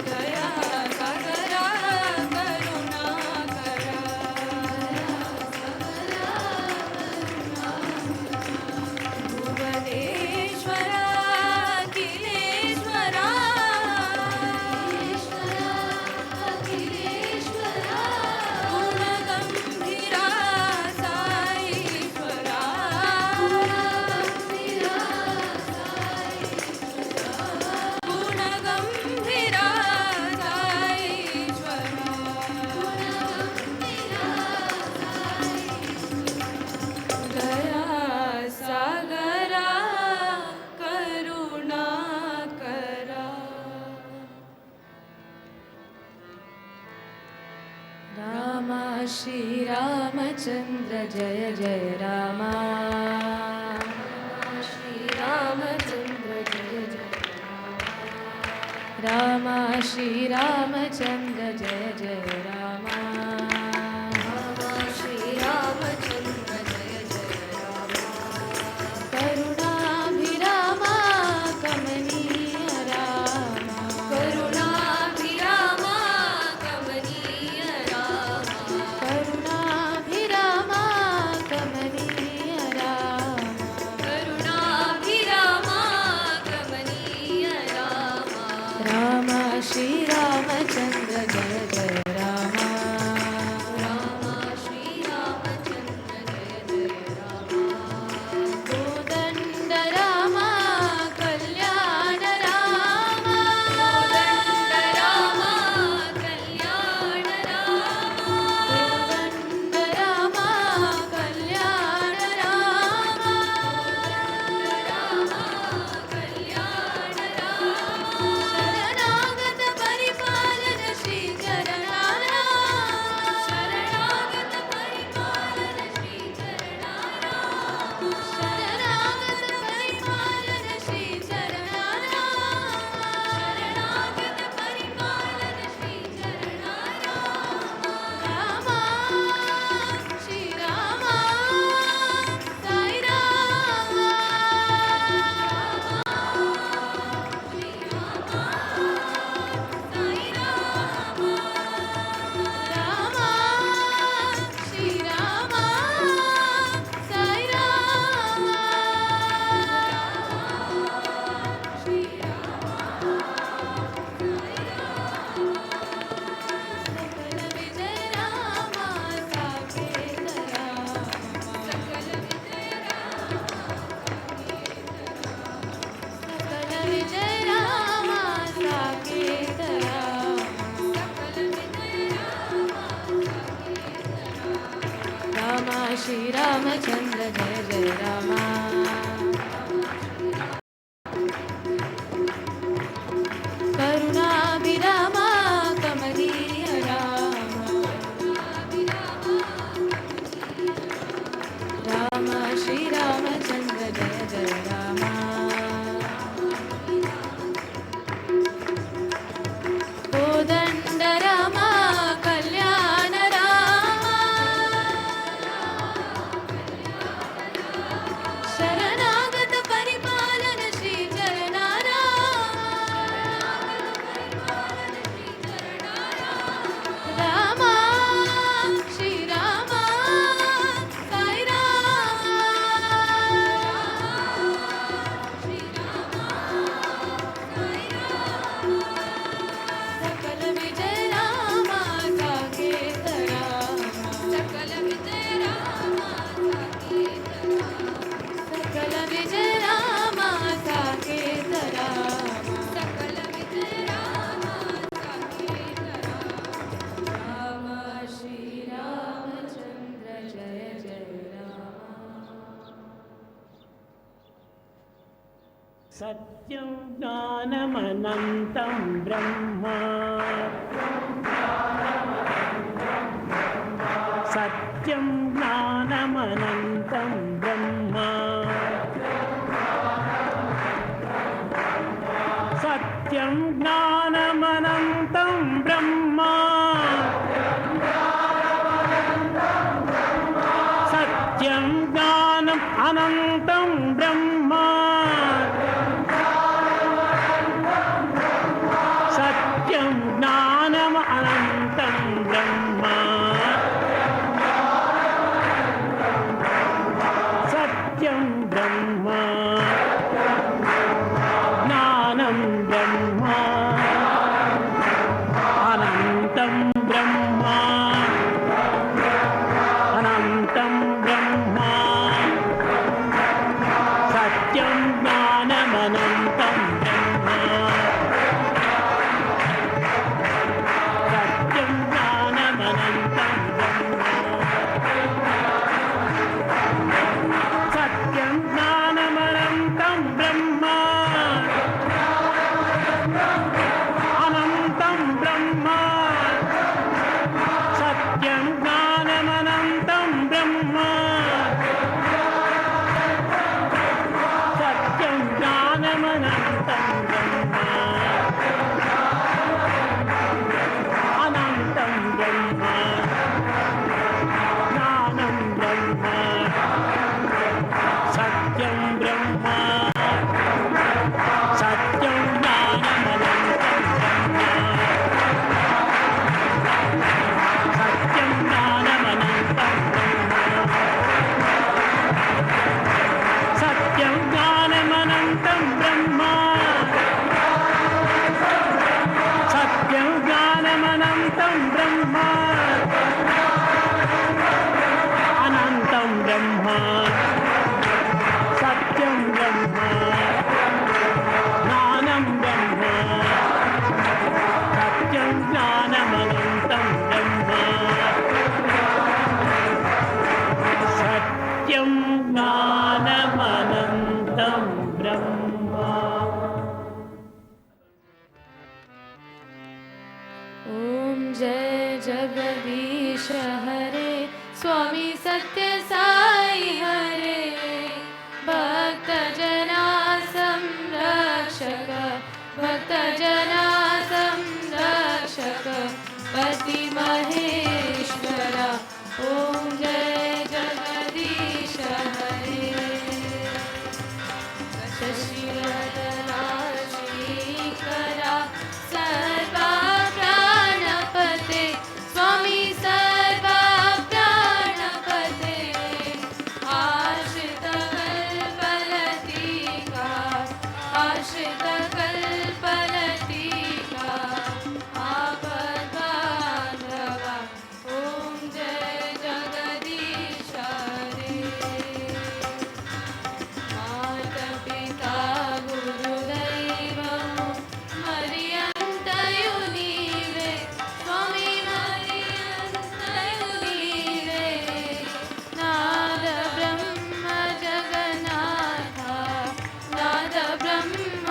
दया सागरा करुणाकरा भुवनेश्वरा अखिलेश्वरा गुणगम्भीरा साईश्वरा गुणगम्भीरा साईश्वरा दया सागरा करुणाकरा रामा श्री रामचंद्र जय जय रामा श्री रामचंद्र जय जय रामा श्री रामचंद्र जय जय रामा श्री रामचंद्र जय जय रामा करुणाभिरामा कमनीय रामा करुणाभिरामा कमनीय रामा करुणाभिरामा कमनीय रामा करुणाभिरामा कमनीय रामा रामा श्री रामचंद्र जय जय रामा रामा श्री रामचंद्र जय जय रामा कोदंड रामा कल्याण रामा कोदंड रामा कल्याण रामा कोदंड रामा कल्याण रामा कल्याण रामा शरणागत परिपालन श्री चरणारा शरणागत परिपालन श्री चरणारा शरणागत परिपालन श्री चरणारा शरणागत परिपालन श्री चरणारा रामा श्री रामा साई रामा श्री रामा साई रामा रामा श्री रामा साई रामा श्री सकल विजय रामा साकेत रामा सकल विजय रामा साकेत रामा सकल विजय रामा श्री रामचंद्र जय जय रामा करुणाभिरामा कमनीय रामा रामा श्री रामचंद्र जय जय रामा कोदंड रामा कल्याण रामा शरणागत परिपालन श्री चरणारा रामा श्री रामा साई रामा श्री रामा साई रामा सकल विजय रामा साकेत रामा सकल विजय रामा साकेत रामा सकल विजय रामा साकेत रामा सकल विजय रामा साकेत रामा श्री रामचंद्र जय जय रामा सत्यं ज्ञानमनन्तं ब्रह्म सत्यं ज्ञानमनन्तं ब्रह्म सत्यं ज्ञानमनन्तं ब्रह्म सत्यं ज्ञानम् अनन्तं ब्रह्म सत्यं ज्ञानम् अनन्तं ब्रह्म सत्यं ब्रह्म ज्ञानं ब्रह्म अनन्तं ब्रह्म अनन्तं ब्रह्म सत्यं ज्ञानमनन्तं ब्रह्म सत्यं ज्ञानमनन्तं ब्रह्म सत्यं ज्ञानमनन्तं ब्रह्म अनन्तं ब्रह्म सत्यं ज्ञानमनन्तं ब्रह्म सत्यं ज्ञानमनन्तं ब्रह्म अनन्तं ब्रह्म ज्ञानं ब्रह्म सत्यं ब्रह्म सत्यं ज्ञानमनन्तं ब्रह्म सत्यं ज्ञानमनन्तं ब्रह्म सत्यं ज्ञानमनन्तं ब्रह्म सत्यं ज्ञानमनन्तं ब्रह्म अनन्तं ब्रह्म सत्यं ब्रह्म ज्ञानं ब्रह्म सत्यं ज्ञानमनन्तं ब्रह्म सत्यं ज्ञानमनन्तं ब्रह्म ॐ जय जगदीश हरे स्वामी सत्य साई हरे भक्तजना संरक्षक भक्तजना संरक्षक पति महेश्वरा ॐ जय जगदीश हरे शशिवदना श्रीकरा सर्वा प्राणपते स्वामी सर्वा प्राणपते आश्रितकल्पलतिका आश्रितकल्पलतिका आपद्बान्धवा ॐ जय जगदीश हरे मातपिता गुरुदैवं मर्यन्तयु नीवे स्वामी मर्यन्तयु नीवे नाद ब्रह्म जगन्नाथ नाद ब्रह्म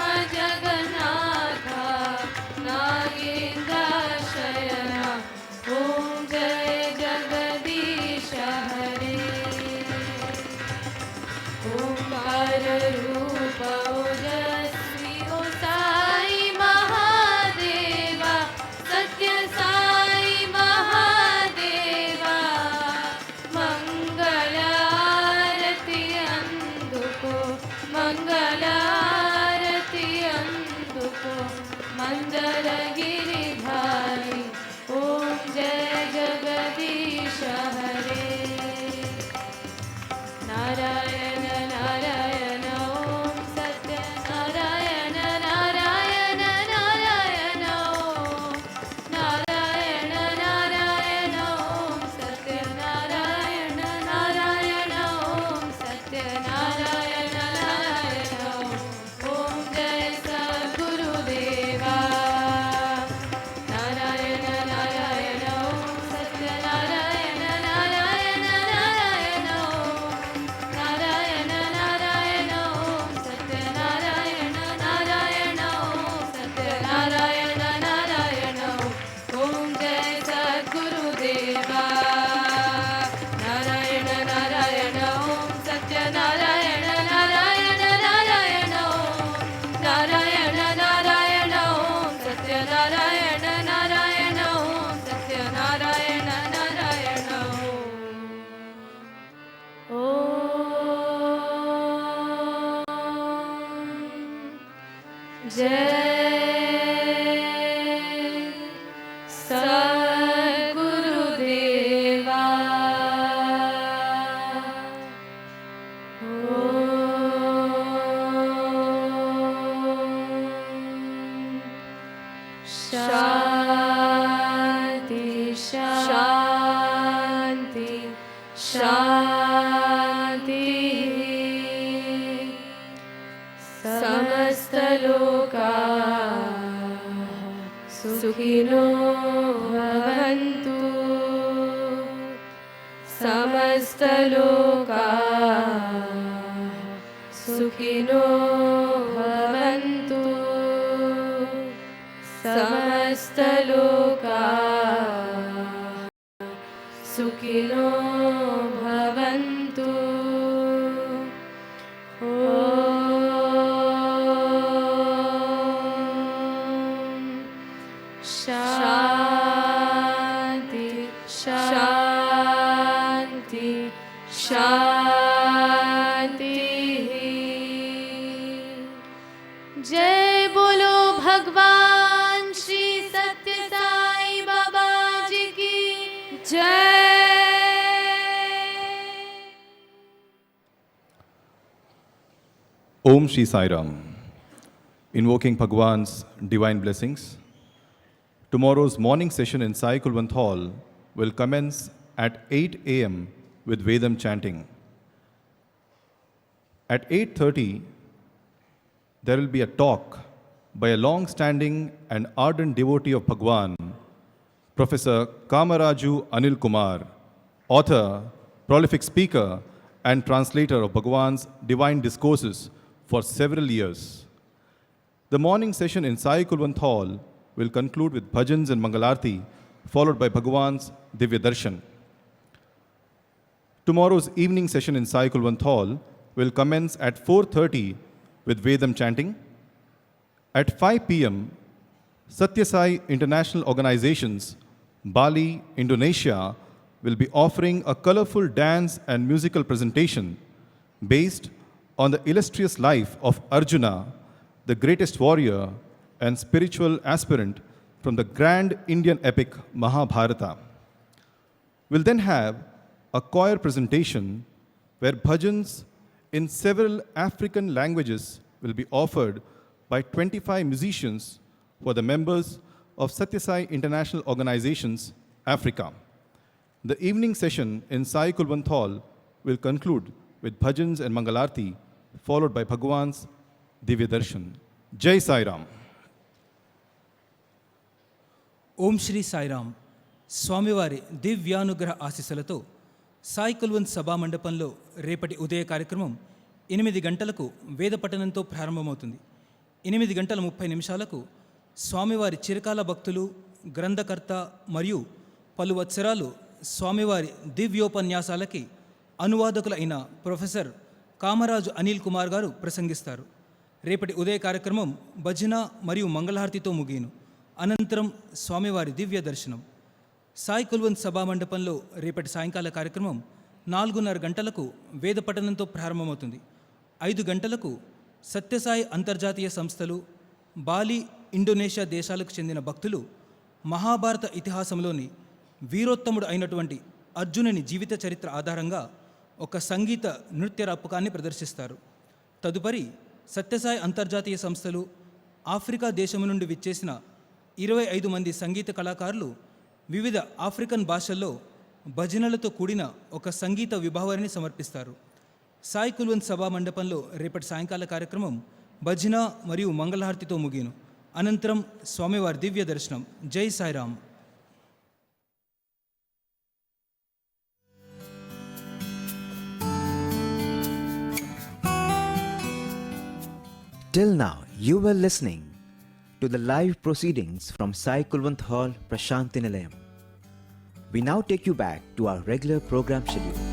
जय सद्गुरुदेवा शांति शांति शांति समस्त लोका सुखिनो भवन्तु समस्त लोका सुखिनो भवन्तु समस्त लोका सुखिनो भवन्तु शांति शांति शांति जय बोलो भगवान श्री सत्य साई बाबा जी की जय। Om Shri Sai Ram. Invoking Bhagwan's divine blessings. Tomorrow's morning session in Sai Kulwant Hall will commence at 8 a.m. with Vedam chanting. At 8:30, there will be a talk by a long-standing and ardent devotee of Bhagwan, Professor Kamaraju Anil Kumar, author, prolific speaker, and translator of Bhagwan's divine discourses for several years. The morning session in Sai Kulwant Hall will conclude with bhajans and mangalarti, followed by Bhagwan's Divya Darshan. Tomorrow's evening session in Sai Kulwant Hall will commence at 4:30 with Vedam chanting. At 5 p.m., Sathya Sai International Organizations, Bali, Indonesia, will be offering a colorful dance and musical presentation based on the illustrious life of Arjuna, the greatest warrior and spiritual aspirant from the grand Indian epic Mahabharata. We'll then have a choir presentation where bhajans in several African languages will be offered by 25 musicians who are the members of Sathya Sai International Organizations, Africa. The evening session in Sai Kulwant Hall will conclude with bhajans and mangalarti, followed by Bhagwan's Divya Darshan. Jai Sai Ram. ఓం శ్రీ సాయిరామ్. స్వామివారి దివ్యానుగ్రహ ఆశీస్సులతో సాయి కుల్వంత్ సభా మండపంలో రేపటి ఉదయ కార్యక్రమం 8 గంటలకు వేద పఠనంతో ప్రారంభమవుతుంది. 8:30 స్వామివారి చిరకాల భక్తులు, గ్రంథకర్త మరియు పలు వత్సరాలు స్వామివారి దివ్యోపన్యాసాలకి అనువాదకులు అయిన ప్రొఫెసర్ కామరాజు అనిల్ కుమార్ గారు ప్రసంగిస్తారు. రేపటి ఉదయ కార్యక్రమం భజన మరియు మంగళహారతితో ముగియను. అనంతరం స్వామివారి దివ్య దర్శనం. సాయి కుల్వంత్ సభా మండపంలో రేపటి సాయంకాల కార్యక్రమం 4:30 గంటలకు వేద పఠనంతో ప్రారంభమవుతుంది. 5 గంటలకు సత్యసాయి అంతర్జాతీయ సంస్థలు, బాలి, ఇండోనేషియా దేశాలకు చెందిన భక్తులు మహాభారత ఇతిహాసంలోని వీరోత్తముడు అయినటువంటి అర్జునుని జీవిత చరిత్ర ఆధారంగా ఒక సంగీత నృత్య రూపకాన్ని ప్రదర్శిస్తారు. తదుపరి సత్యసాయి అంతర్జాతీయ సంస్థలు, ఆఫ్రికా దేశం నుండి విచ్చేసిన 25 మంది సంగీత కళాకారులు వివిధ ఆఫ్రికన్ భాషల్లో భజనలతో కూడిన ఒక సంగీత విభావరిని సమర్పిస్తారు. సాయి కుల్వంత్ సభా మండపంలో రేపటి సాయంకాల కార్యక్రమం భజన మరియు మంగళహారతితో ముగియను. అనంతరం స్వామివారి దివ్య దర్శనం. జై Sairam. Till now, you were listening to the live proceedings from Sai Kulwant Hall, Prasanthi Nilayam. We now take you back to our regular program schedule.